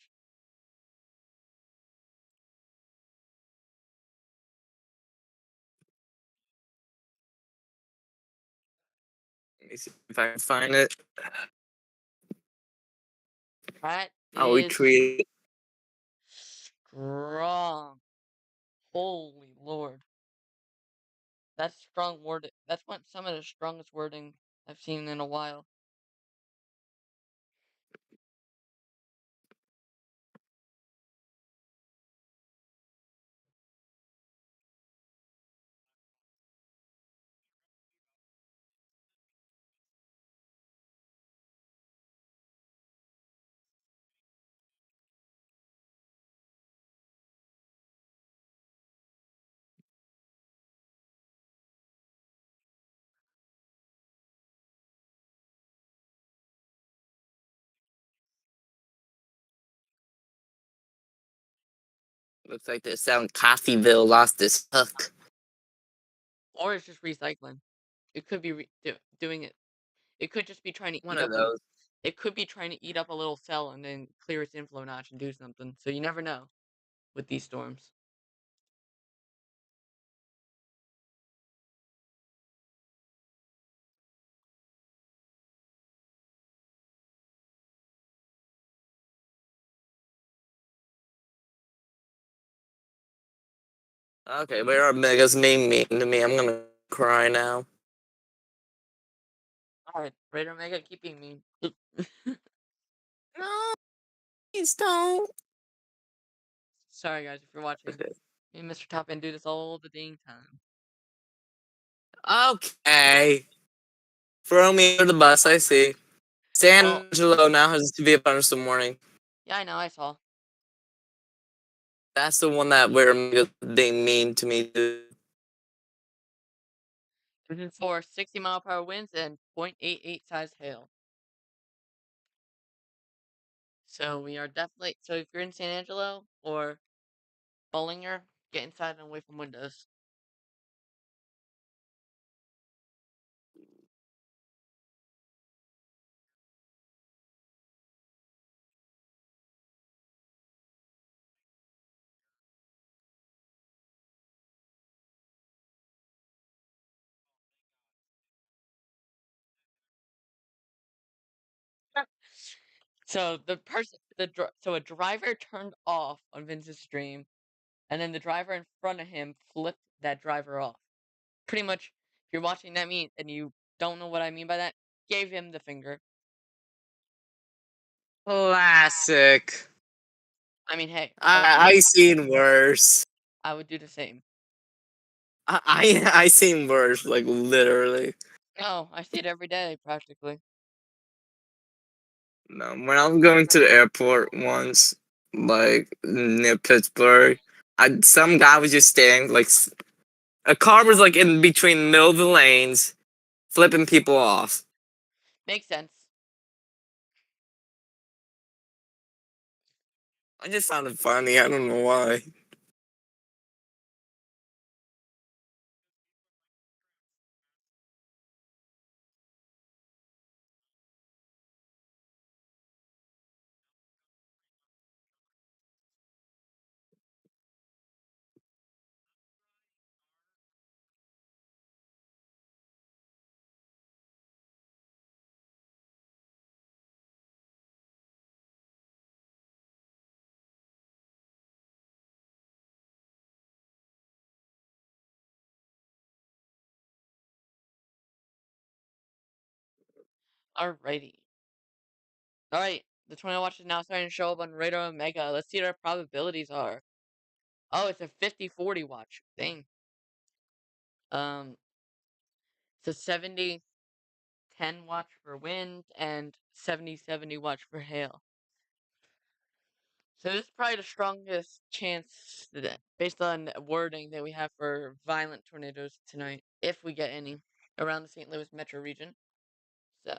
Let me see if I can find it. That I'll is retweet it. strong. Holy Lord. That's strong wording. That's some of the strongest wording I've seen in a while. Looks like this sound Coffeeville lost its hook. Or it's just recycling. It could be doing it. It could just be trying to One eat of up those. it could be trying to eat up a little cell and then clear its inflow notch and do something. So you never know with these storms. Okay, where are Megas being mean to me? I'm gonna cry now. Alright, Raider Mega, keep being mean. No, please don't. Sorry guys if you're watching. Me and Mr. Top End do this all the dang time. Okay. Throw me under the bus, I see. San Well, Angelo now has to be a thunderstorm warning. yeah, I know, I saw. That's the one that where Megas being mean to me. For 60-mile-per-hour winds and 0.88 size hail. So we are definitely. So if you're in San Angelo or Bollinger, get inside and away from windows. So so a driver turned off on Vince's stream, and then the driver in front of him flipped that driver off. Pretty much, if you're watching that mean and you don't know what I mean by that, gave him the finger. Classic. I mean, hey, I seen worse. I would do the same. I seen worse, like literally. No, I see it every day practically. No, when I was going to the airport once, like near Pittsburgh, some guy was just standing like a car was like in between the middle of the lanes, flipping people off. Makes sense. I just found it funny. I don't know why. Alrighty. Alright, the tornado watch is now starting to show up on Radar Omega. Let's see what our probabilities are. Oh, it's a 50-40 watch. Dang. It's a 70-10 watch for wind and 70-70 watch for hail. So this is probably the strongest chance based on wording that we have for violent tornadoes tonight, if we get any, around the St. Louis metro region. So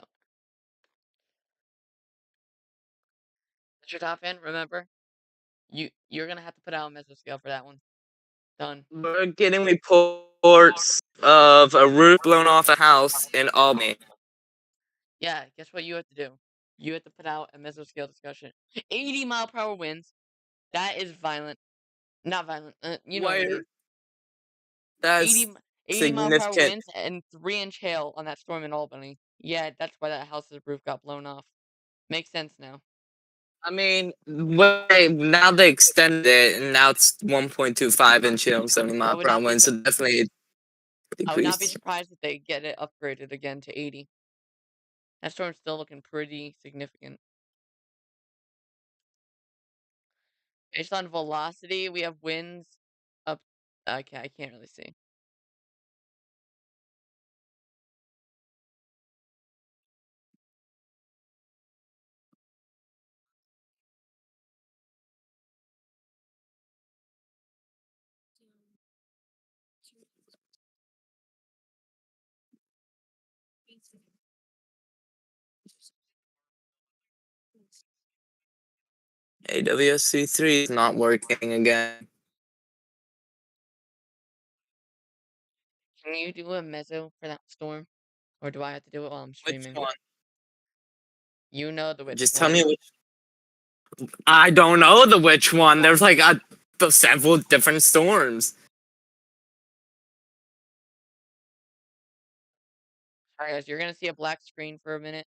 that's your top end, remember? You're gonna have to put out a mesoscale for that one. Done. We're getting reports of a roof blown off a house in Albany. Yeah, guess what you have to do? You have to put out a mesoscale discussion. 80-mile-per-hour winds. That is violent. Not violent. You know what I Where mean. that's 80-mile-per-hour significant. winds and 3-inch hail on that storm in Albany. Yeah, that's why that house's roof got blown off. Makes sense now. I mean, now they extended it, and now it's 1.25 inch hail, 70 I mile would per hour not be wind, so definitely I would not be decreased. surprised if they get it upgraded again to 80. That storm's still looking pretty significant. Based on velocity, we have winds up. Okay, I can't really see. AWSC3 is not working again. Can you do a meso for that storm? Or do I have to do it while I'm Which streaming? one? You know the which Just tell one. me which. I don't know the which one. There's like several different storms. Sorry guys, you're gonna see a black screen for a minute.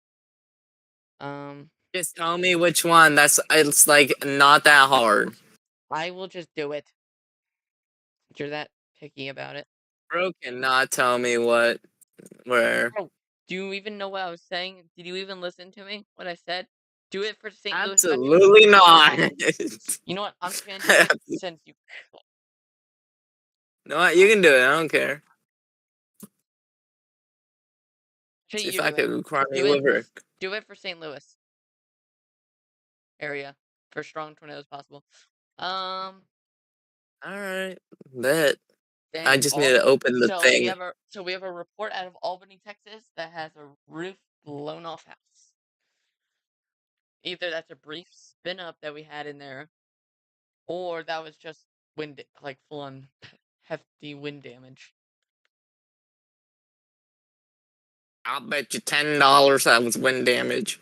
Just tell me which one. It's like not that hard. I will just do it. You're that picky about it. Bro cannot tell me where. Oh, do you even know what I was saying? Did you even listen to me? What I said? Do it for St. Louis Metro. Absolutely not. You know what? I'm just gonna do it since you. No, what? You can do it. I don't care. See Shit, if you I do it. could require Do it for liver. do it for St. Louis area for strong tornadoes possible. All right, bet. I Dang, just need to Albany. open the thing. We have a report out of Albany, Texas that has a roof blown off house. Either that's a brief spin up that we had in there, or that was just wind, like full on hefty wind damage. I'll bet you $10 that was wind damage.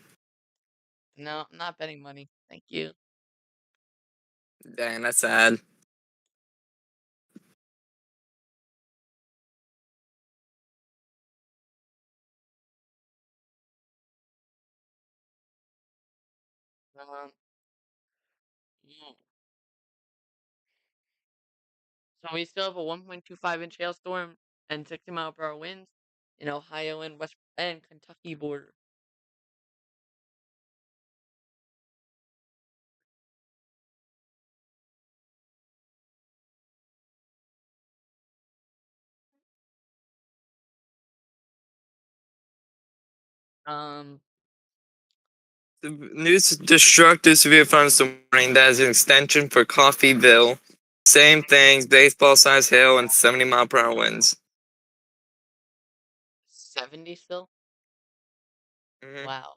No, I'm not betting money. Thank you. Dang, that's sad. Yeah. So we still have a 1.25-inch hailstorm and 60-mile-per-hour winds in Ohio and West and Kentucky border. Um, The news destructive severe thunderstorm warning that is an extension for Coffeeville. Same things, baseball size hail and 70 mile per hour winds. 70 still? Mhm. Wow.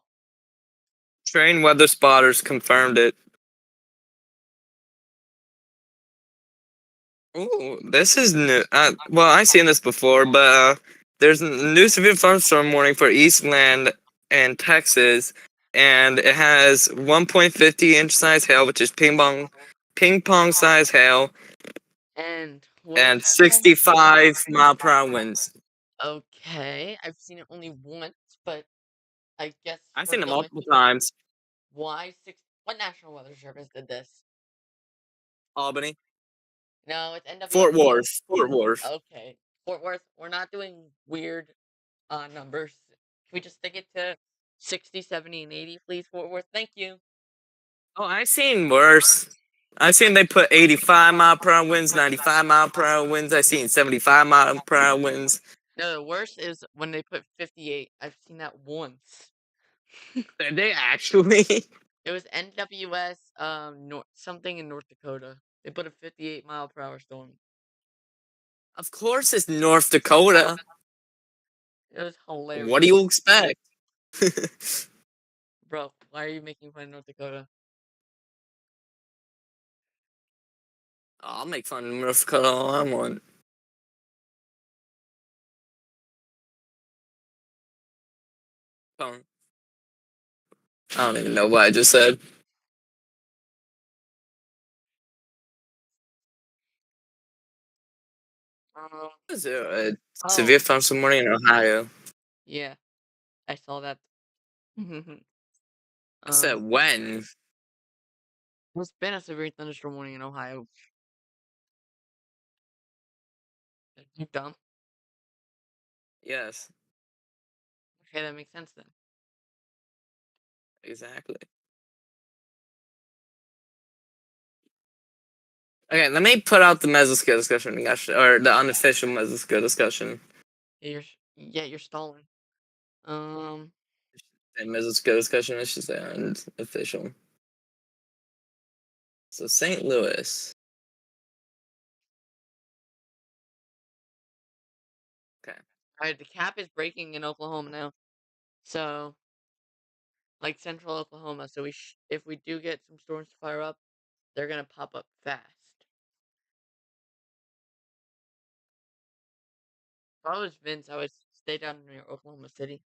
Train weather spotters confirmed it. Ooh, this is new. Well, I've seen this before, but there's a new severe thunderstorm warning for Eastland and Texas, and it has 1.50 inch size hail, which is ping pong size hail, And what did and you say? 65 mile per hour winds. Okay, I've seen it only once, but I guess I've we're seen it going with multiple times. why six. What National Weather Service did this? Albany, No, it's Fort NWS. Worth, Fort Worth. Okay, Fort Worth. We're not doing weird numbers. Can we just stick it to 60, 70, and 80, please, Fort Worth. Thank you. Oh, I seen worse. I seen they put 85-mile-per-hour winds, 95-mile-per-hour winds. I seen 75-mile-per-hour winds. No, the worst is when they put 58. I've seen that once. Did they actually? It was NWS something in North Dakota. They put a 58-mile-per-hour storm. Of course, it's North Dakota. It was hilarious. What do you expect? Bro, why are you making fun of North Dakota? I'll make fun of North Dakota all I want. I don't even know what I just said. Um, Is there a oh, severe thunderstorm warning in Ohio? yeah, I saw that. I said when? There's been a severe thunderstorm warning in Ohio. You dumb. Yes, Okay, that makes sense then. exactly. Okay, let me put out the mesosphere discussion, or the unofficial mesosphere discussion. You're stalling. And mesosphere discussion, I should say unofficial. So St. Louis. Okay. Alright, the cap is breaking in Oklahoma now. So, like central Oklahoma. So if we do get some storms to fire up, they're gonna pop up fast. If I was Vince, I would stay down near Oklahoma City.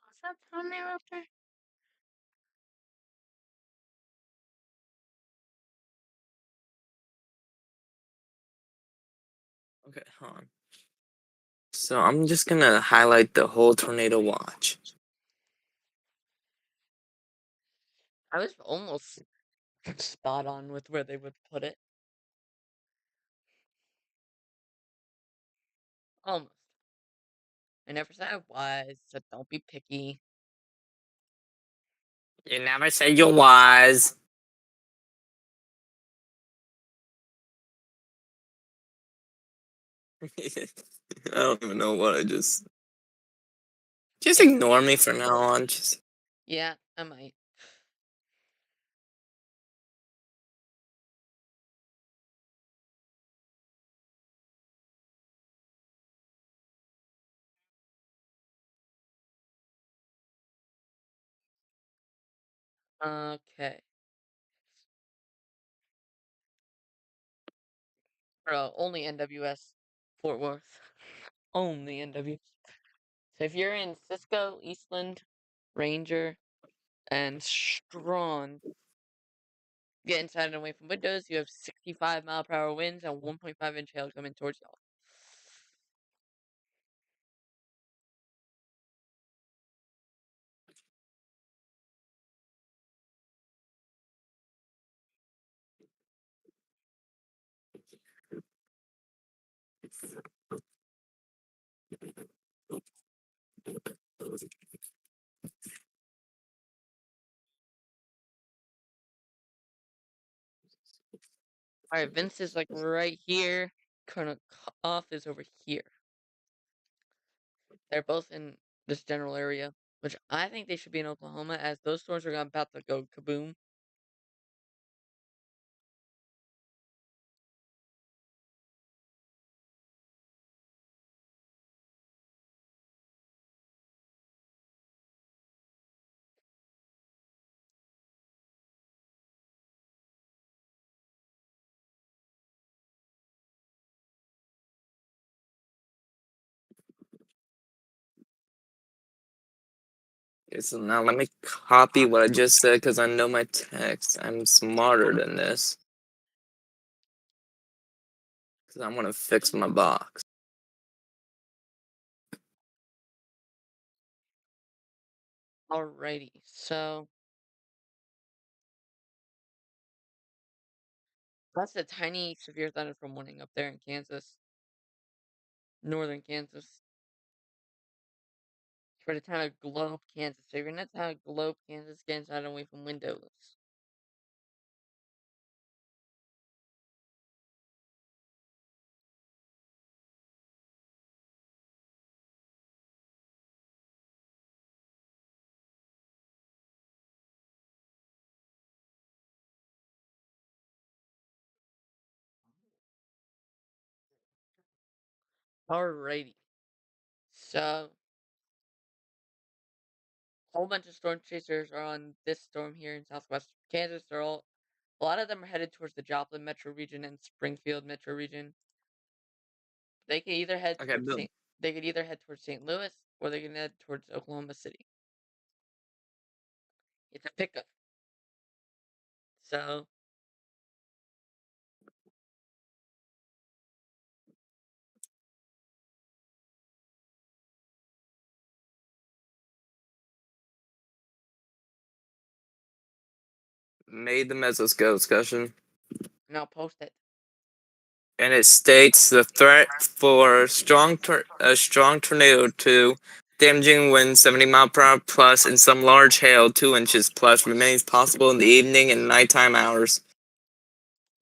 What's that thunder up there? Okay, hold on. So I'm just gonna highlight the whole tornado watch. I was almost spot on with where they would put it. Almost. I never said I was, so don't be picky. You never said you was. I don't even know what I just. Just ignore me from now on. Just. Yeah, I might. Okay. Bro, only NWS Fort Worth. Only NWS. So if you're in Cisco, Eastland, Ranger, and Strawn, get inside and away from windows. You have 65-mile-per-hour winds and 1.5-inch hail coming towards y'all. Alright, Vince is like right here. Colonel Off is over here. They're both in this general area, which I think they should be in Oklahoma, as those storms are about to go kaboom. Okay, so now let me copy what I just said because I know my text. I'm smarter than this. Because I want to fix my box. Alrighty, so That's a tiny severe thunderstorm warning up there in Kansas, northern Kansas. For the town of Globe, Kansas. So you're in the town of Globe, Kansas, get inside away from windows. Alrighty. So, a whole bunch of storm chasers are on this storm here in southwest Kansas. A lot of them are headed towards the Joplin metro region and Springfield metro region. They could either head Okay, towards St. Louis or they can head towards Oklahoma City. It's a pickup. So, made the Mesoscale discussion. and I'll post it. And it states the threat for a strong tornado to damaging wind 70 mph plus and some large hail 2 inches plus remains possible in the evening and nighttime hours.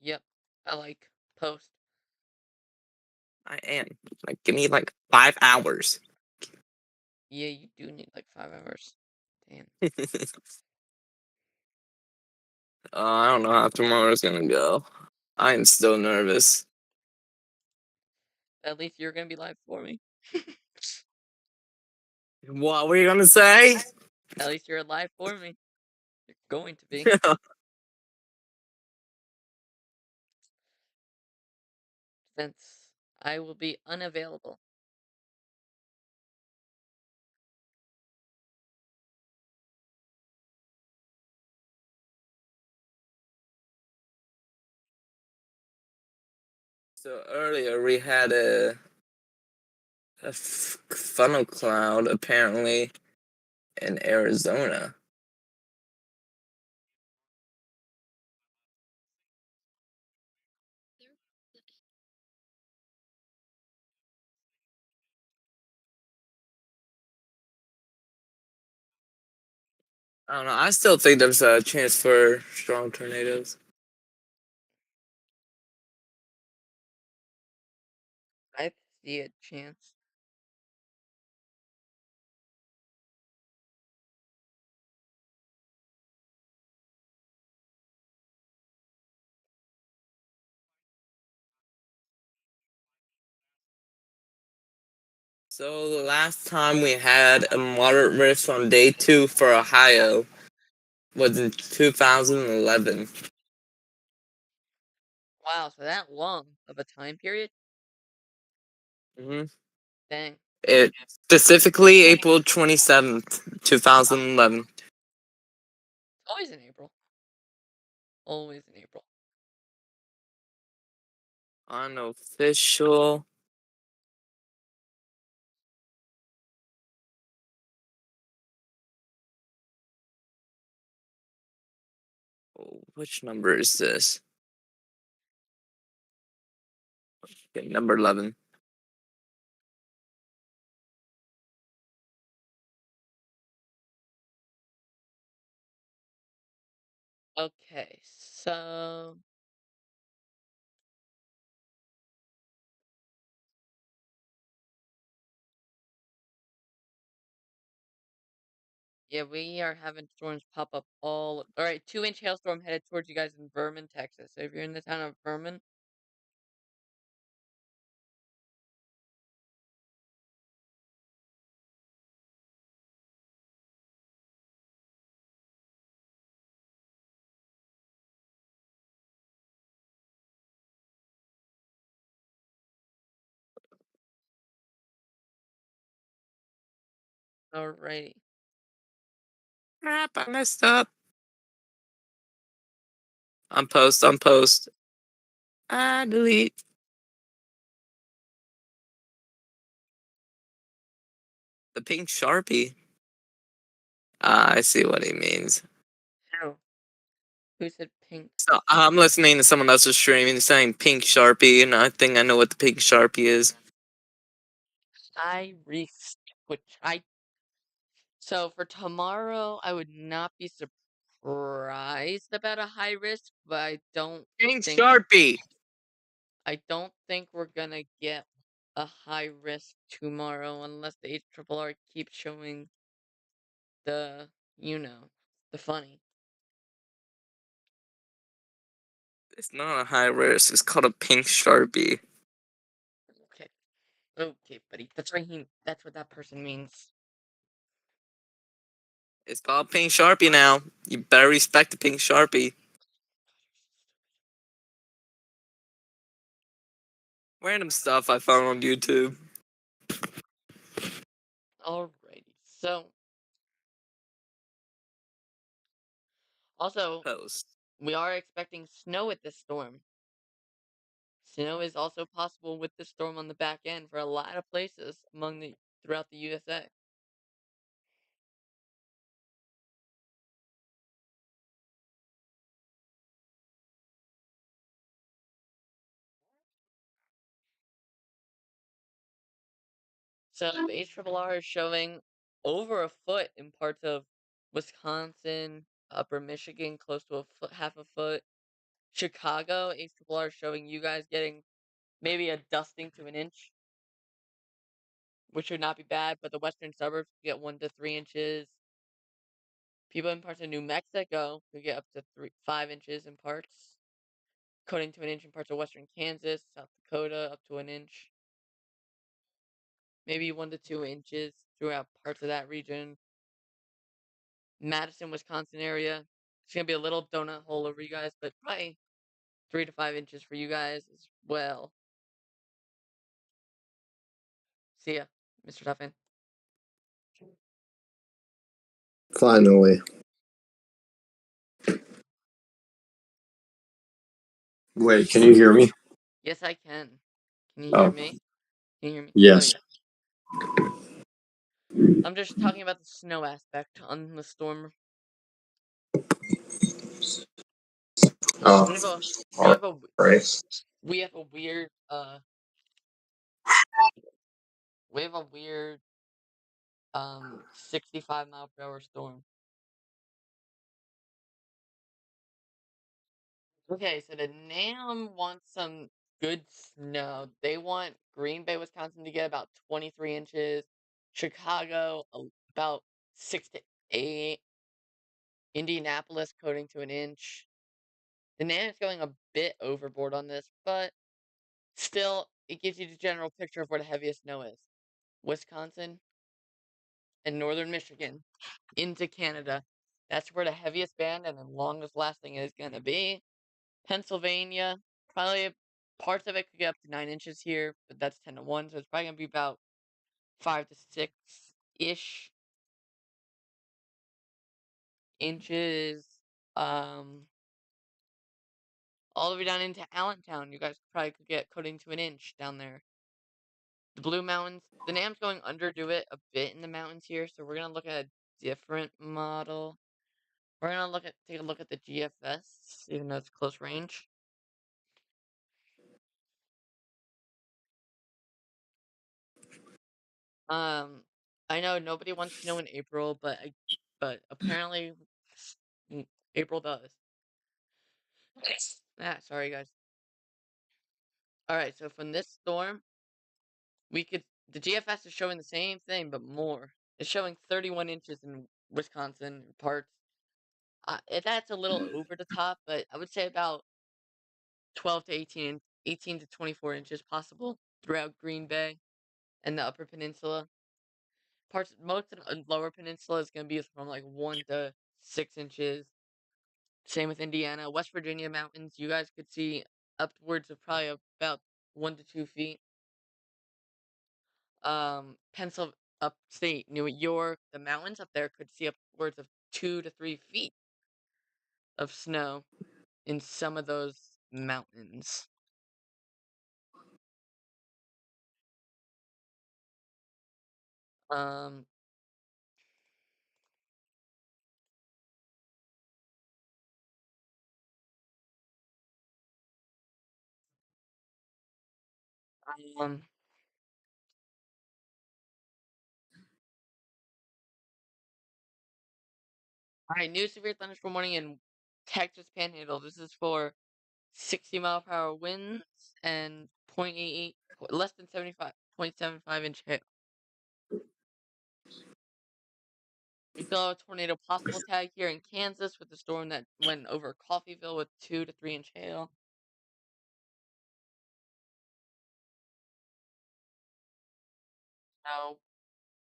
Yep. I like post. I am. Like, give me like 5 hours. Yeah, you do need like 5 hours. Damn. I don't know how tomorrow's gonna go. I am still nervous. At least you're gonna be live for me. What were you gonna say? At least you're alive for me. You're going to be. Since I will be unavailable. So earlier we had a funnel cloud apparently in Arizona. There, I don't know. I still think there's a chance for strong tornadoes. I see a chance. So the last time we had a moderate rift on day 2 for Ohio was in 2011. Wow, so that long of a time period? Mm-hmm. Dang. It specifically April 27th, 2011. Always in April. Always in April. Unofficial. Oh, which number is this? Okay, number 11. Okay, so yeah, we are having storms pop up alright, 2-inch hailstorm headed towards you guys in Vernon, Texas. So if you're in the town of Vernon, alrighty. Crap, I messed up. Unpost. Delete. The pink Sharpie. I see what he means. Who? Who said pink? So I'm listening to someone else's streaming saying pink Sharpie, and I think I know what the pink Sharpie is. High risk, which I. So for tomorrow, I would not be surprised about a high risk, but Pink think Sharpie! I don't think we're gonna get a high risk tomorrow unless the HRRR keeps showing the, the funny. It's not a high risk, it's called a pink Sharpie. Okay. Okay, buddy. That's right. That's what that person means. It's called pink Sharpie now. You better respect the pink Sharpie. Random stuff I found on YouTube. Alrighty. So, also, Post. we are expecting snow with this storm. Snow is also possible with the storm on the back end for a lot of places throughout the USA. So the HRRR is showing over a foot in parts of Wisconsin, upper Michigan, close to half a foot. Chicago, HRRR is showing you guys getting maybe a dusting to an inch, which would not be bad, but the western suburbs could get 1 to 3 inches. People in parts of New Mexico could get up to 5 inches in parts. Coating to an inch in parts of western Kansas, South Dakota, up to an inch. Maybe 1 to 2 inches throughout parts of that region. Madison, Wisconsin area. It's gonna be a little donut hole over you guys, but probably 3 to 5 inches for you guys as well. See ya, Mr. Tuffin. Finally. Wait, can you hear me? Yes, I can. Can you hear Oh, me? Can you hear me? Oh, yes. yeah. I'm just talking about the snow aspect on the storm. Oh, We have a we all have a right. we have a weird we have a weird 65-mile-per-hour storm. Okay, so the NAM wants some good snow. They want Green Bay, Wisconsin to get about 23 inches, Chicago about 6 to 8, Indianapolis coating to an inch. The NAM is going a bit overboard on this, but still, it gives you the general picture of where the heaviest snow is. Wisconsin and northern Michigan into Canada. That's where the heaviest band and the longest lasting is going to be. Pennsylvania, probably parts of it could get up to 9 inches here, but that's 10 to 1, so it's probably going to be about 5 to 6 ish inches. All the way down into Allentown, you guys probably could get coating to an inch down there. The Blue Mountains, the NAM's going underdo it a bit in the mountains here, so we're going to look at a different model. We're going to take a look at the GFS, even though it's close range. I know nobody wants snow in April, but apparently April does. Sorry guys. All right, so from this storm, the GFS is showing the same thing but more. It's showing 31 inches in Wisconsin parts. That's a little over the top, but I would say about 12 to 18 to 24 inches possible throughout Green Bay and the Upper Peninsula. Most of the Lower Peninsula is going to be from like 1 to 6 inches. Same with Indiana. West Virginia mountains, you guys could see upwards of probably about 1 to 2 feet. Upstate New York, the mountains up there could see upwards of 2 to 3 feet of snow in some of those mountains. Um, Um, all right, new severe thunderstorm warning in Texas Panhandle. This is for 60-mile-per-hour winds and 0.88, less than 75.75 inch hail. We saw a tornado possible tag here in Kansas with the storm that went over Coffeyville with 2 to 3 inch hail. So,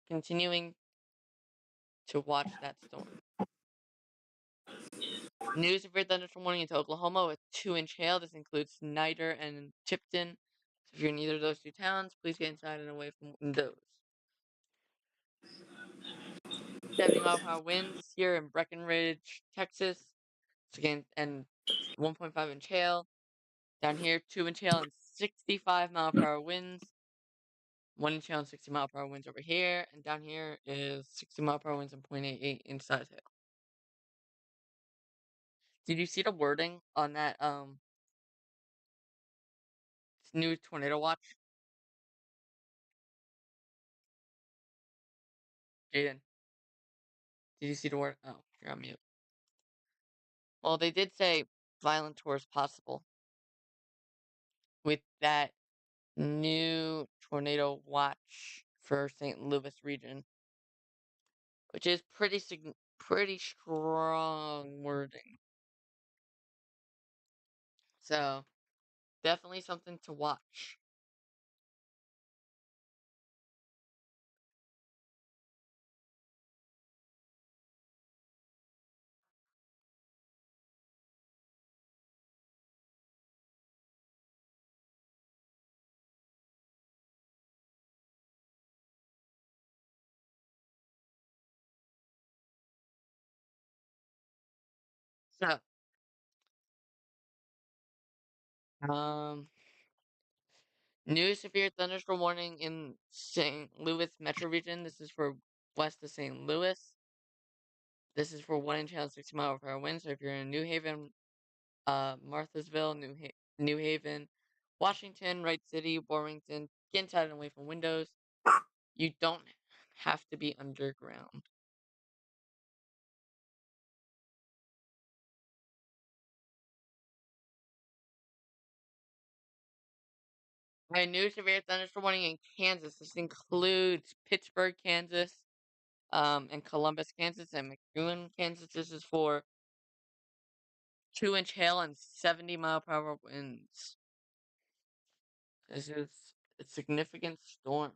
continuing to watch that storm. New severe thunderstorm warning into Oklahoma with 2 inch hail. This includes Snyder and Tipton. So if you're in either of those two towns, please get inside and away from those. 70-mile-per-hour winds here in Breckenridge, Texas. So again, and 1.5 inch hail. Down here, 2 inch hail and 65-mile-per-hour winds. 1 inch hail and 60-mile-per-hour winds over here. And down here is 60-mile-per-hour winds and 0.88 inch size hail. Did you see the wording on that new tornado watch? Jaden, did you see the word? Oh, you're on mute. Well, they did say violent tours possible with that new tornado watch for St. Louis region, which is pretty strong wording. So, definitely something to watch. So, um, new severe thunderstorm warning in St. Louis metro region. This is for west of St. Louis. This is for 1 inch hail and 60-mile-per-hour winds. So if you're in New Haven, Marthasville, New Haven, Washington, Wright City, Warrington, get inside and away from windows. You don't have to be underground. My new severe thunderstorm warning in Kansas. This includes Pittsburgh, Kansas, and Columbus, Kansas, and McEwen, Kansas. This is for 2 inch hail and 70-mile-per-hour winds. This is a significant storm.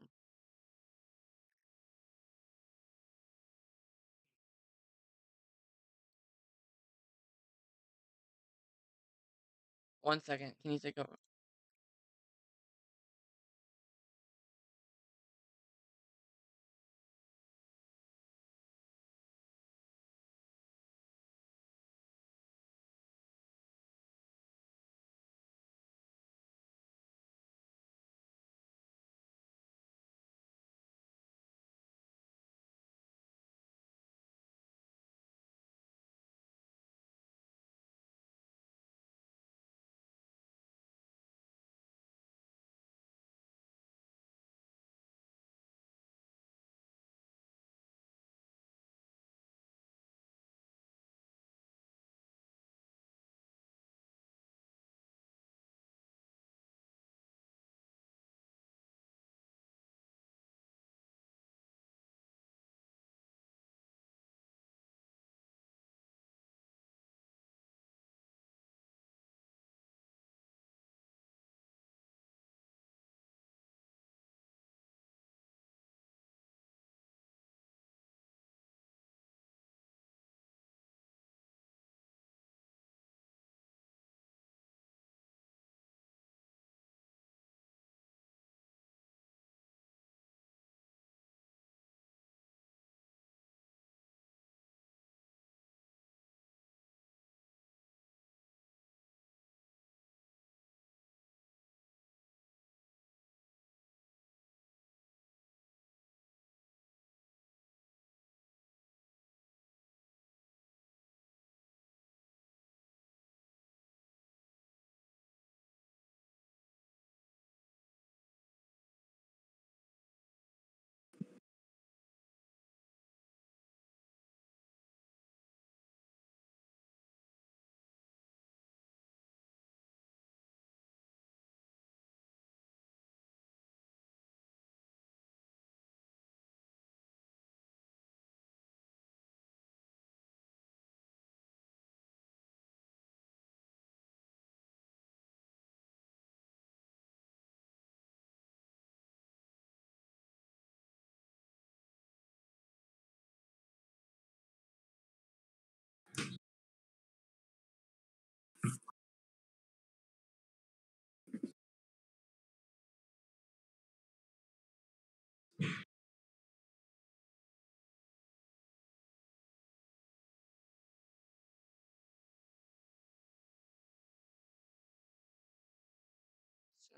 One second. Can you take over?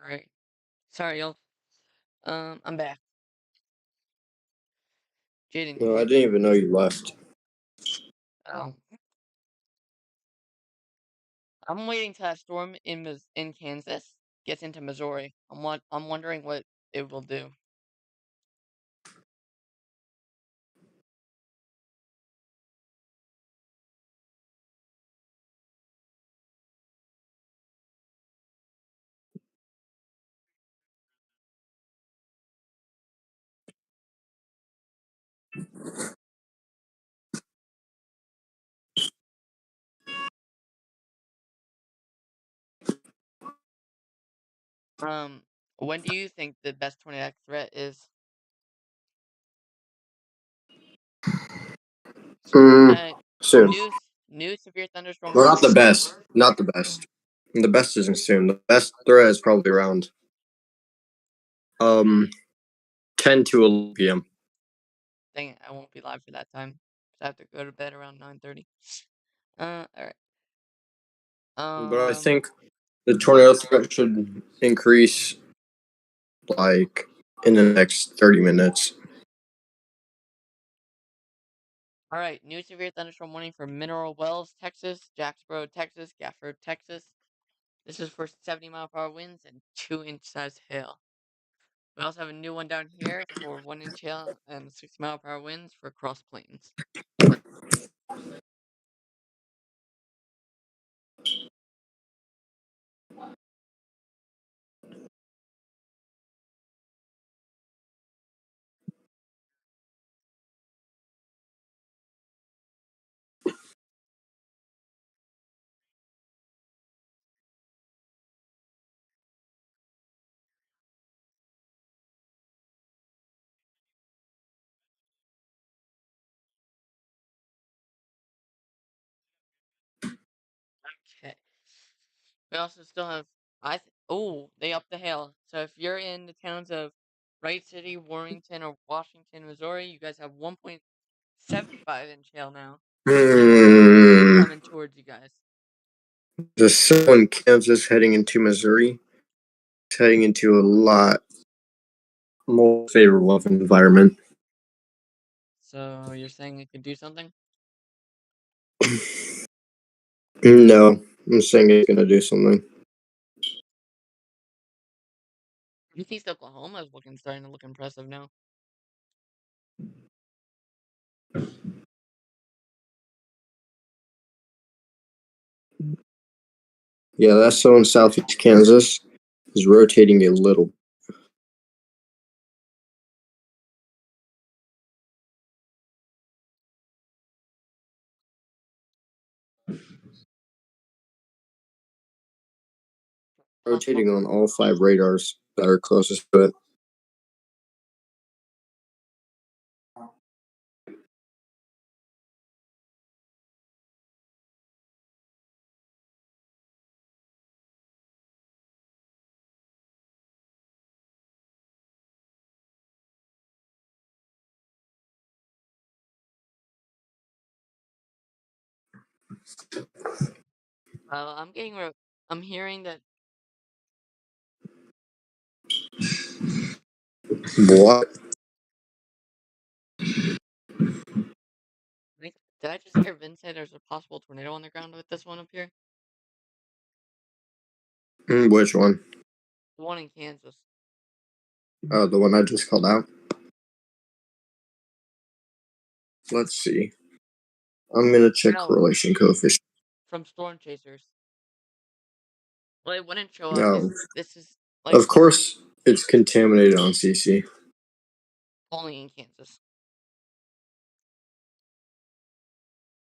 Alright. Sorry, y'all. I'm back. Jaden, No, can I you? didn't even know you left. Oh. I'm waiting till that storm in Kansas gets into Missouri. I'm wondering what it will do. When do you think the best tornadic threat is? Uh, Soon. new severe thunderstorm Well, warning not the for best. Not the best. The best isn't soon. The best threat is probably around um 10 to 11 p.m. Dang it, I won't be live for that time. I have to go to bed around 9:30. Alright. But I think the tornado threat should increase like in the next 30 minutes. Alright, new severe thunderstorm warning for Mineral Wells, Texas, Jacksboro, Texas, Gafford, Texas. This is for 70-mile-per-hour winds and 2-inch size hail. We also have a new one down here for 1-inch hail and 60-mile-per-hour winds for Cross Plains. Okay. We also still have they upped the hail. So if you're in the towns of Wright City, Warrington, or Washington, Missouri, you guys have 1.75-inch hail now Hmm. coming towards you guys. The snow in Kansas heading into Missouri. It's heading into a lot more favorable of an environment. So you're saying it could do something? No, I'm saying it's gonna do something. Northeast Oklahoma is starting to look impressive now. Yeah, that so in southeast Kansas is rotating a little. Rotating on all 5 radars that are closest to it. I'm hearing that. What? Did I just hear Vin say there's a possible tornado on the ground with this one up here? Which one? The one in Kansas. The one I just called out. Let's see. I'm gonna check No, correlation coefficient. from storm chasers. Well, it wouldn't show up. No, This is like of course it's contaminated on CC. Of only in Kansas.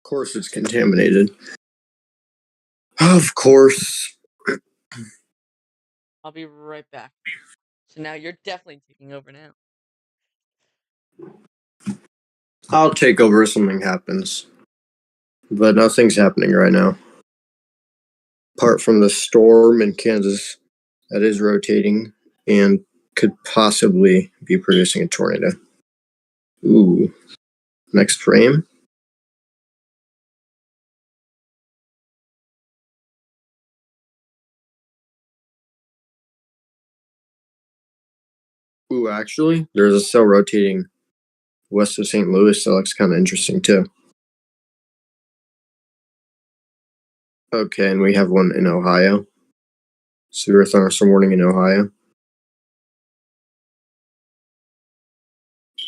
course it's contaminated. Of course. I'll be right back. So now you're definitely taking over now. I'll take over if something happens. But nothing's happening right now. Apart from the storm in Kansas that is rotating and could possibly be producing a tornado. Ooh. Next frame. Ooh, actually, there's a cell rotating west of St. Louis that looks kind of interesting too. Okay, and we have one in Ohio. Severe thunderstorm warning in Ohio.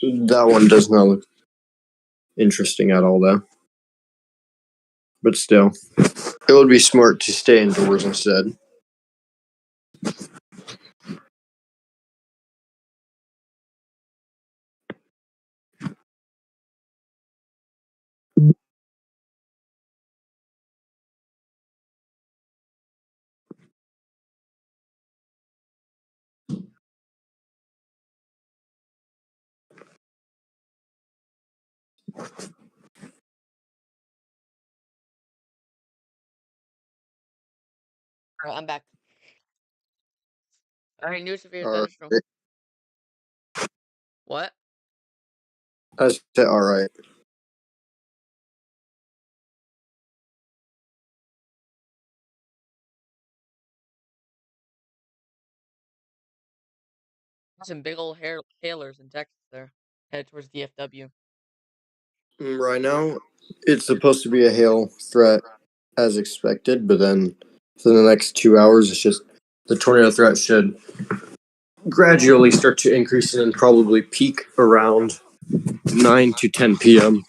That one does not look interesting at all, though. But still, it would be smart to stay indoors instead. All right, I'm back. All right, new severe All thunderstorm. right. What? I said, all right. Some big old hailers in Texas there, headed towards DFW. Right now, it's supposed to be a hail threat as expected, but then for the next 2 hours, it's just the tornado threat should gradually start to increase and then probably peak around 9 to 10 p.m.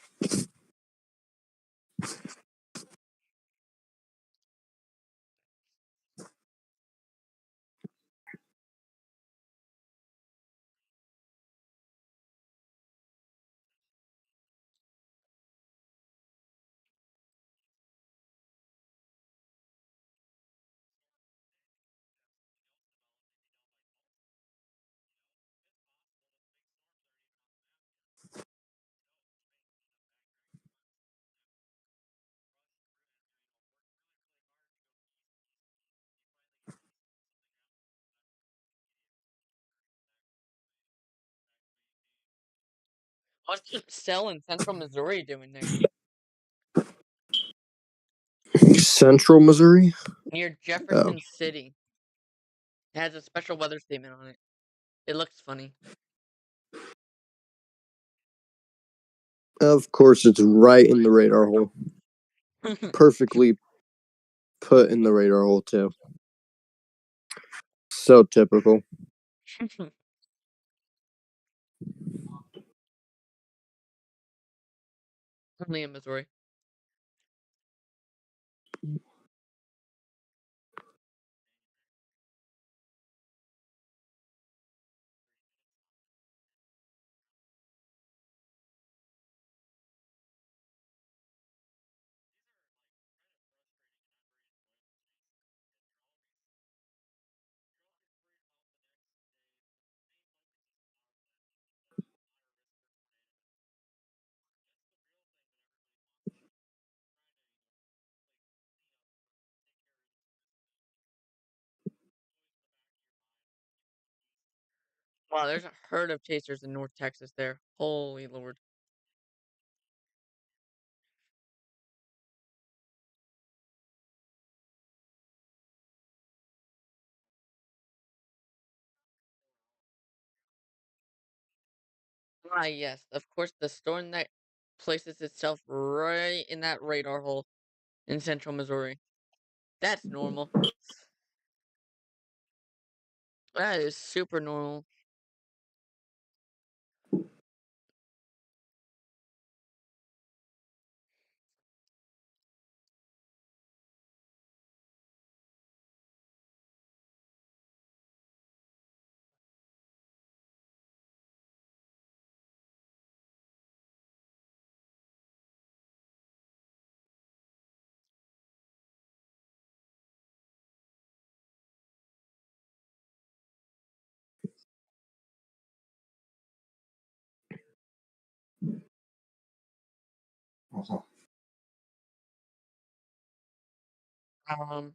What's the cell in central Missouri doing there? Central Missouri? Near Oh, Jefferson City. It has a special weather statement on it. It looks funny. of course, it's right in the radar hole. Perfectly put in the radar hole, too. So typical. Only in Missouri. Wow, there's a herd of chasers in North Texas there. Holy Lord. Ah, yes. Of course, the storm that places itself right in that radar hole in central Missouri. That's normal. That is super normal. Um,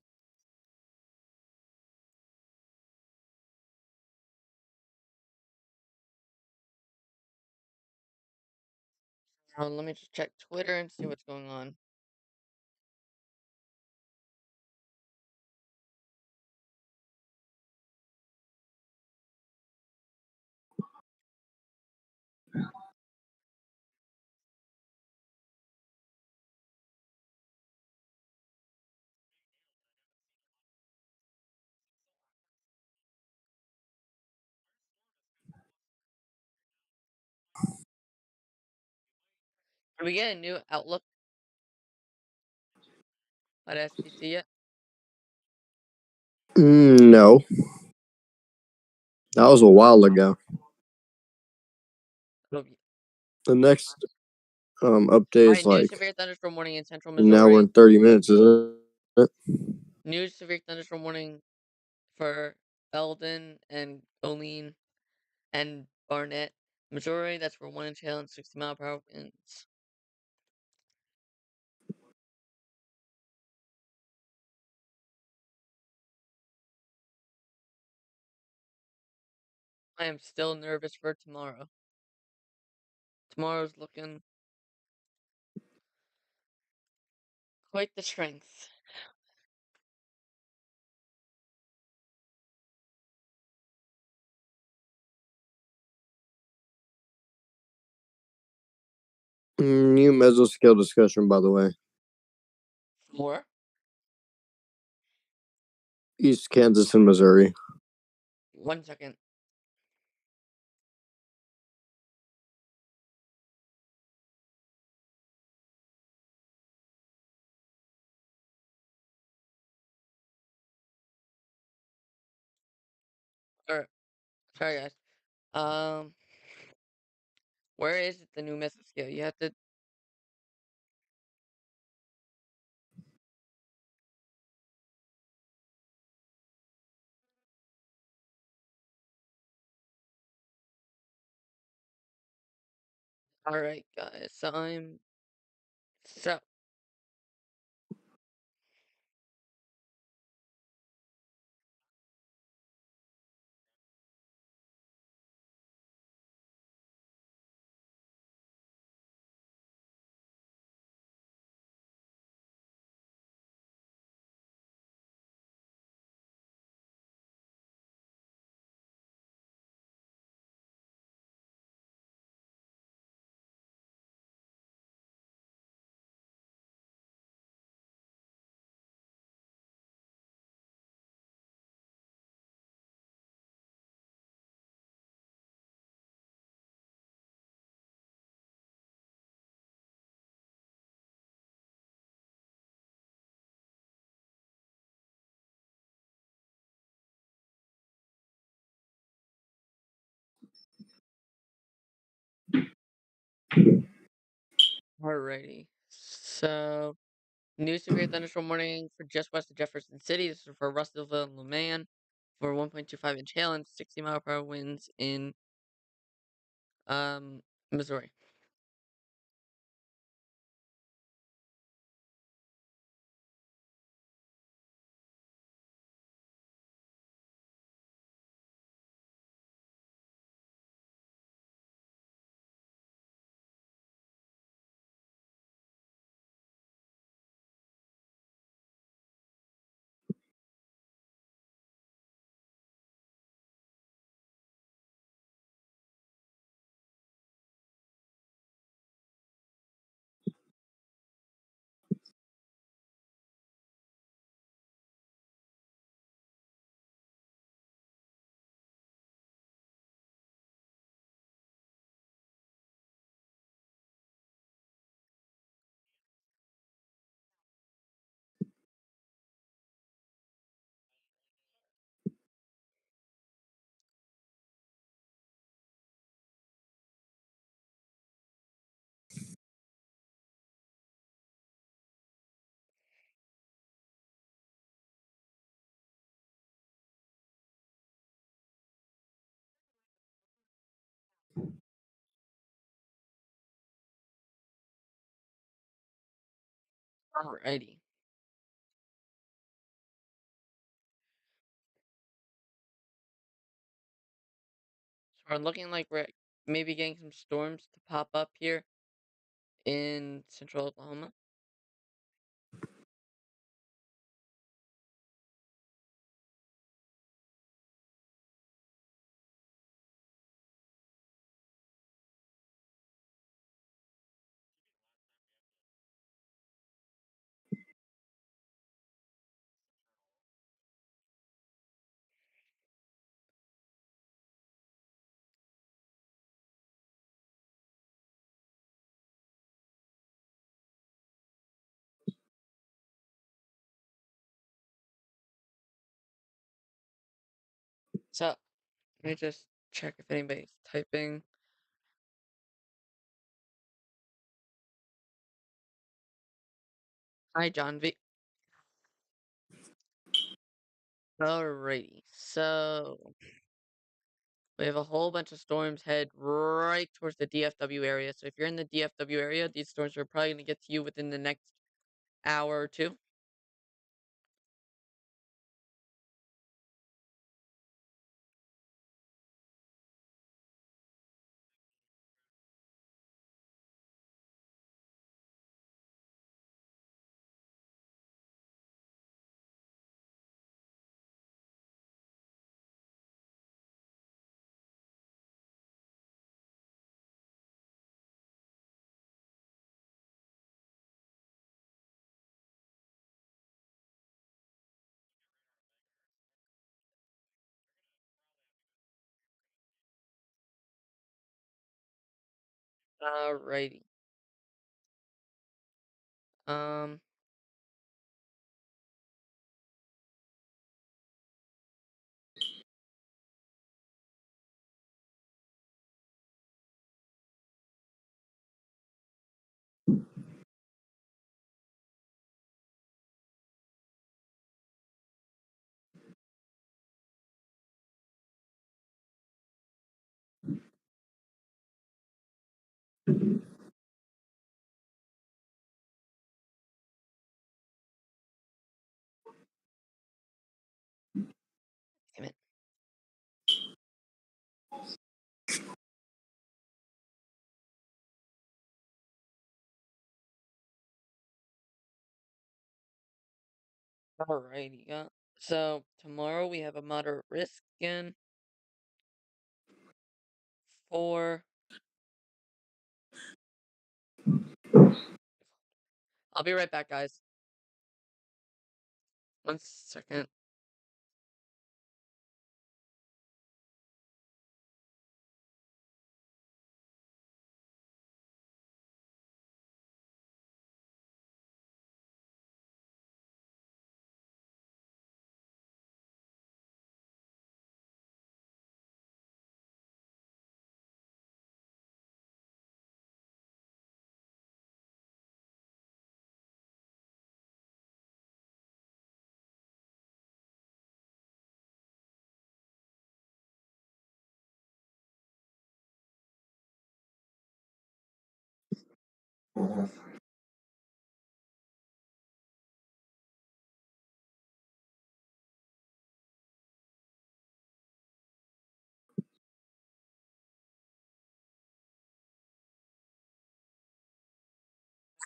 let me just check Twitter and see what's going on. Did we get a new outlook at SPC yet? No, that was a while ago. Oh, The next update is alright, new like severe thunderstorm warning in central an hour Missouri. and 30 minutes, isn't it? New severe thunderstorm warning for Belden and Olean and Barnett, Missouri. That's for 1 inch hail and 60-mile-per-hour winds. I am still nervous for tomorrow. Tomorrow's looking quite the strength. New mesoscale discussion, by the way. For East Kansas and Missouri. 1 second. Or, sorry guys. Where is it, the new mesoscale? You have to. Alright, guys. So, alrighty. So, new severe thunderstorm warning for just west of Jefferson City. This is for Russellville and Luman for 1.25 inch hail and 60-mile-per-hour winds in Missouri. Alrighty. So we're looking like we're maybe getting some storms to pop up here in central Oklahoma. So, let me just check if anybody's typing. Hi, John V. Alrighty, so we have a whole bunch of storms head right towards the DFW area. So if you're in the DFW area, these storms are probably going to get to you within the next hour or two. Alrighty. Um, damn it. Alrighty, yeah. So tomorrow we have a moderate risk again for. I'll be right back, guys. 1 second.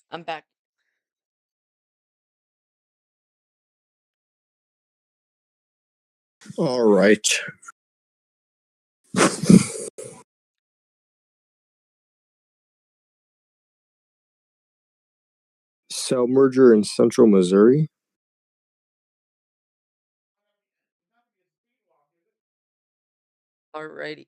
I'm back. All right. Cell merger in central Missouri. Alrighty.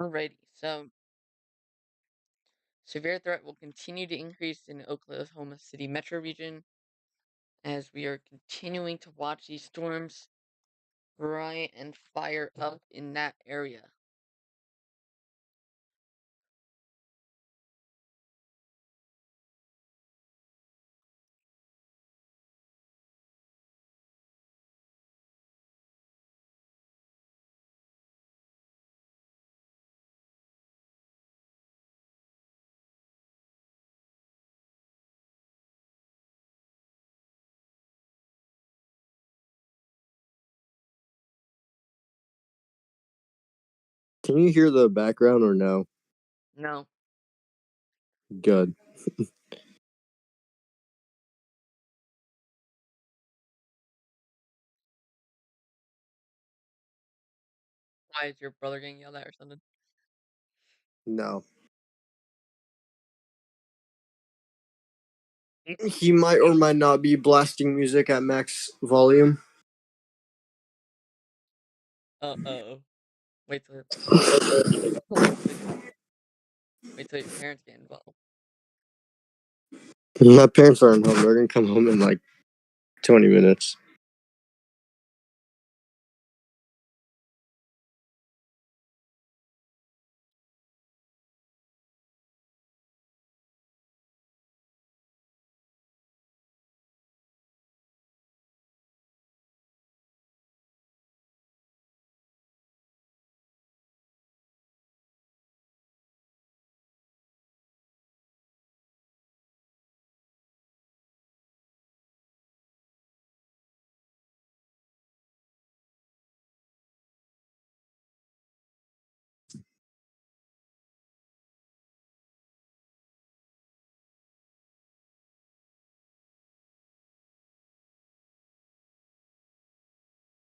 Alrighty. So severe threat will continue to increase in Oklahoma City metro region as we are continuing to watch these storms rise and fire up in that area. Can you hear the background or no? No. Good. Why is your brother getting yelled at or something? No. He might or might not be blasting music at max volume. Uh-oh. Wait till wait till your parents get involved. My parents aren't home. They're gonna come home in like 20 minutes.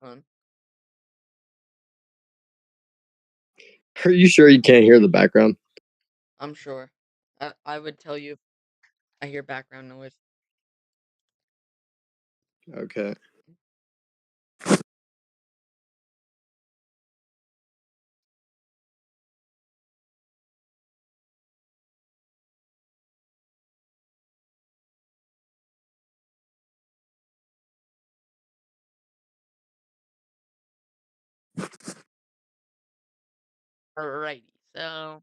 Fun. Are you sure you can't hear the background? I'm sure. I would tell you if I hear background noise. Okay. Alrighty, so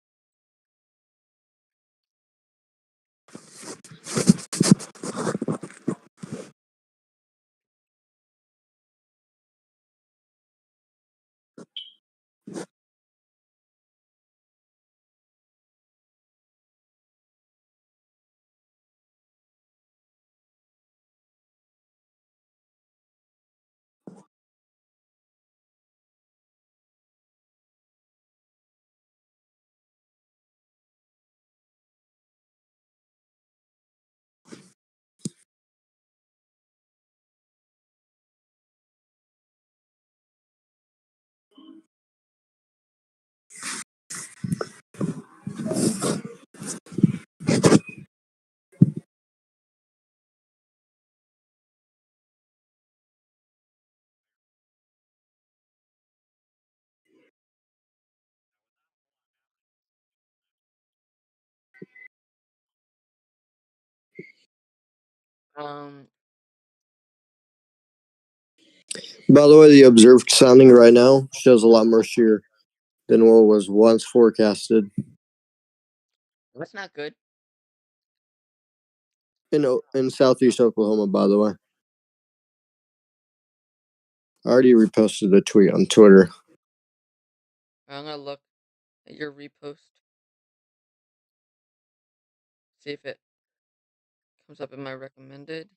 um By the way, the observed sounding right now shows a lot more shear than what was once forecasted. that's not good. In southeast Oklahoma, by the way. I already reposted the tweet on Twitter. I'm gonna look at your repost. See if it comes up in my recommended.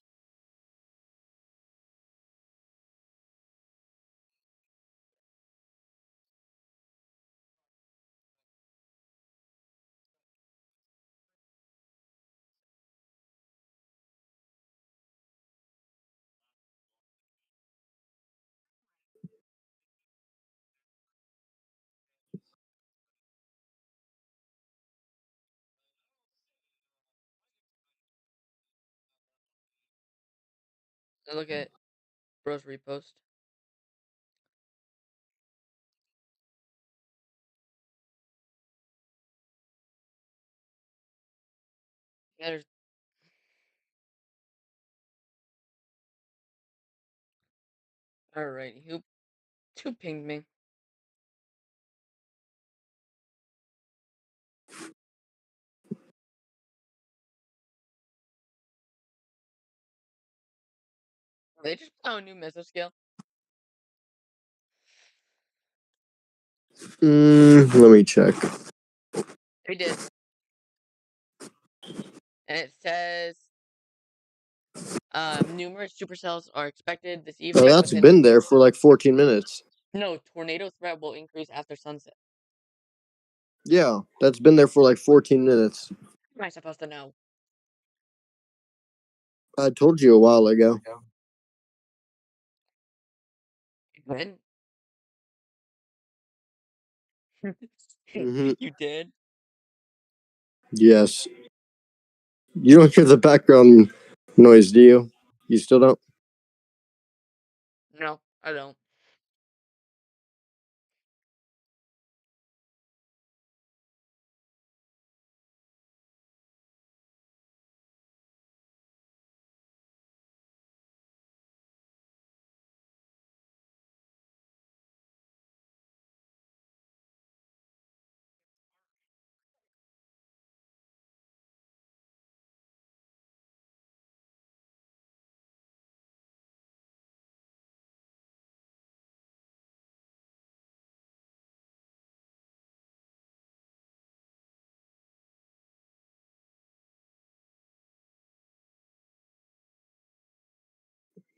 So look at bro's repost. Yeah, there's alrighty. Who pinged me? They just put out a new meso scale. Let me check. They did. And it says numerous supercells are expected this Oh, evening that's within been there for like 14 minutes. no tornado threat will increase after sunset. Yeah, that's been there for like 14 minutes. How am I supposed to know? I told you a while ago. When? Hmm You did? Yes. You don't hear the background noise, do you? You still don't? No, I don't.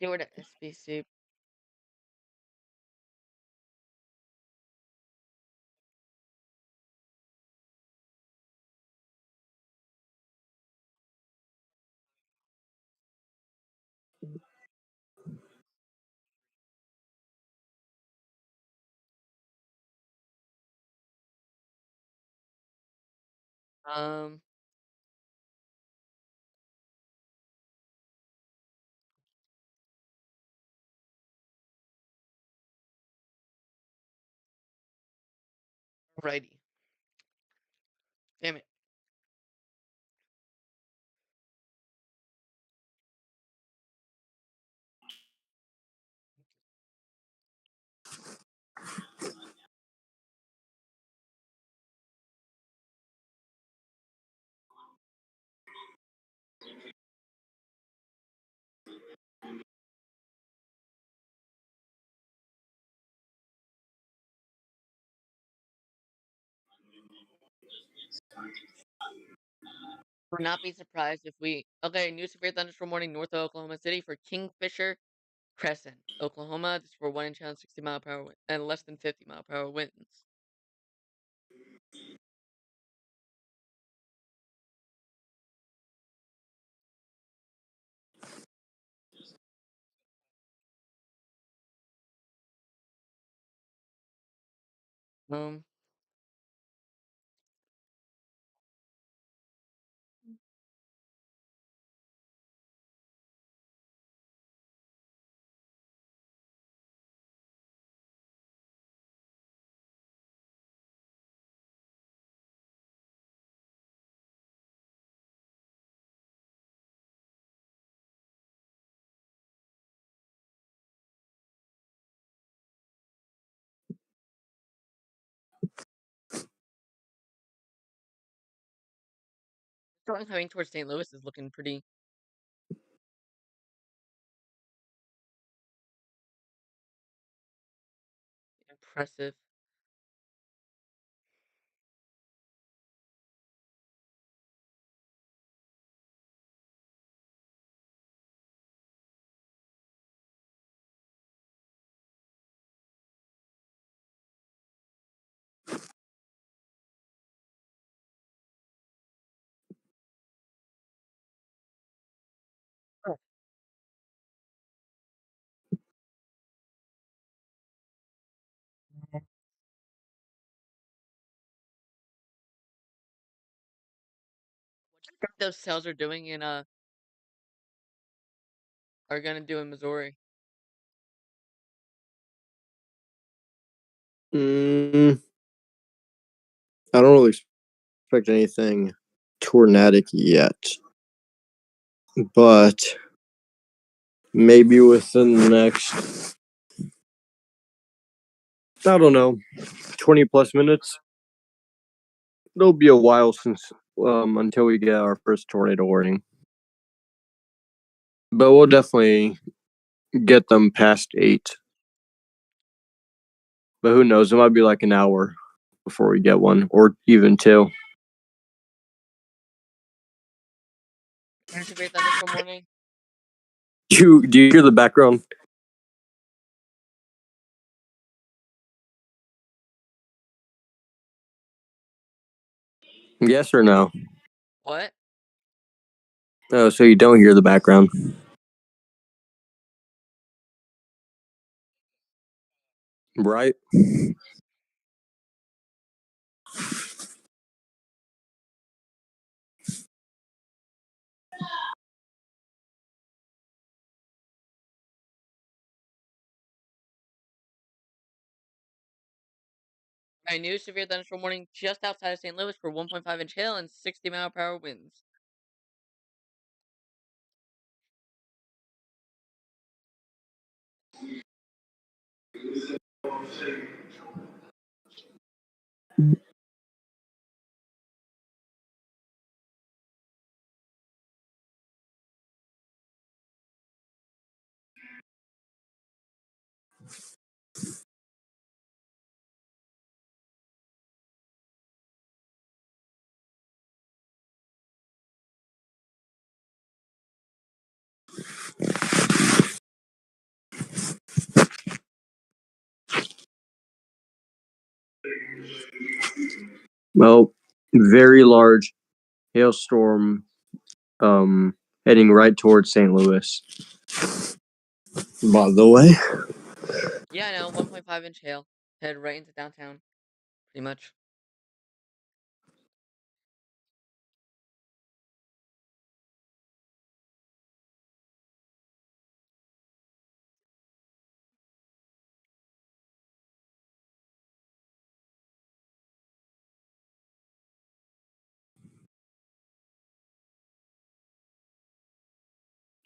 You were the SBC. Um, Alrighty. Damn it. Would not be surprised if we. Okay, new severe thunderstorm warning north of Oklahoma City for Kingfisher Crescent, Oklahoma. This is for 1 inch on 60-mile-per-hour wind and less than 50-mile-per-hour winds. Um, Storm coming towards St. Louis is looking pretty impressive. Oh. What do you think those cells are doing in are gonna do in Missouri? Mm, I don't really expect anything tornadic yet, but maybe within the next, I don't know, 20 plus minutes. It'll be a while since until we get our first tornado warning, but we'll definitely get them past 8. But who knows? It might be like an hour before we get one, or even 2. New severe thunderstorm warning. Do you hear the background? Yes or no? What? Oh, so you don't hear the background, right? A new severe thunderstorm warning just outside of St. Louis for 1.5-inch hail and 60-mile-per-hour winds. Well, very large hailstorm heading right towards St. Louis. By the way, Yeah, I know, 1.5-inch hail. Head right into downtown. Pretty much.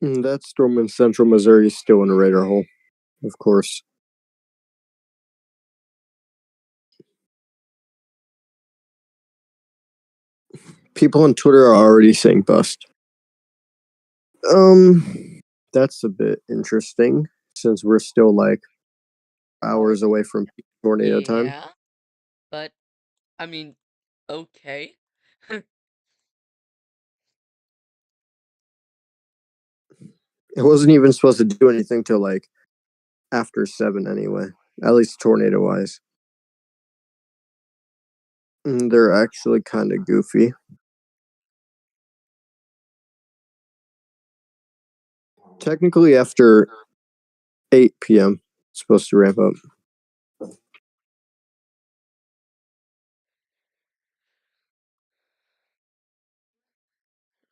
that storm in central Missouri is still in a radar hole, of course. People on Twitter are already saying bust. That's a bit interesting since we're still like hours away from tornado time. Yeah, but, I mean, okay. It wasn't even supposed to do anything till like after 7 anyway, at least tornado wise. They're actually kind of goofy. Technically, after 8 p.m., it's supposed to ramp up.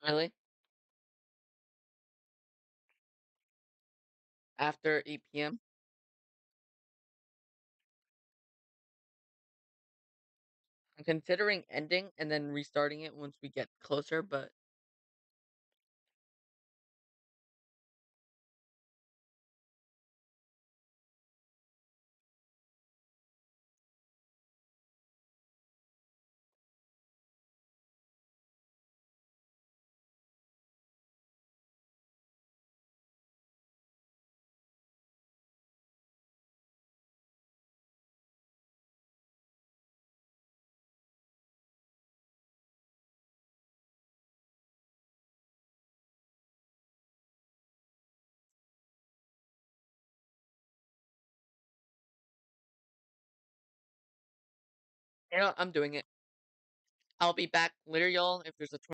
Really? After 8 p.m.? I'm considering ending and then restarting it once we get closer, but you know, I'm doing it. I'll be back later, y'all, if there's a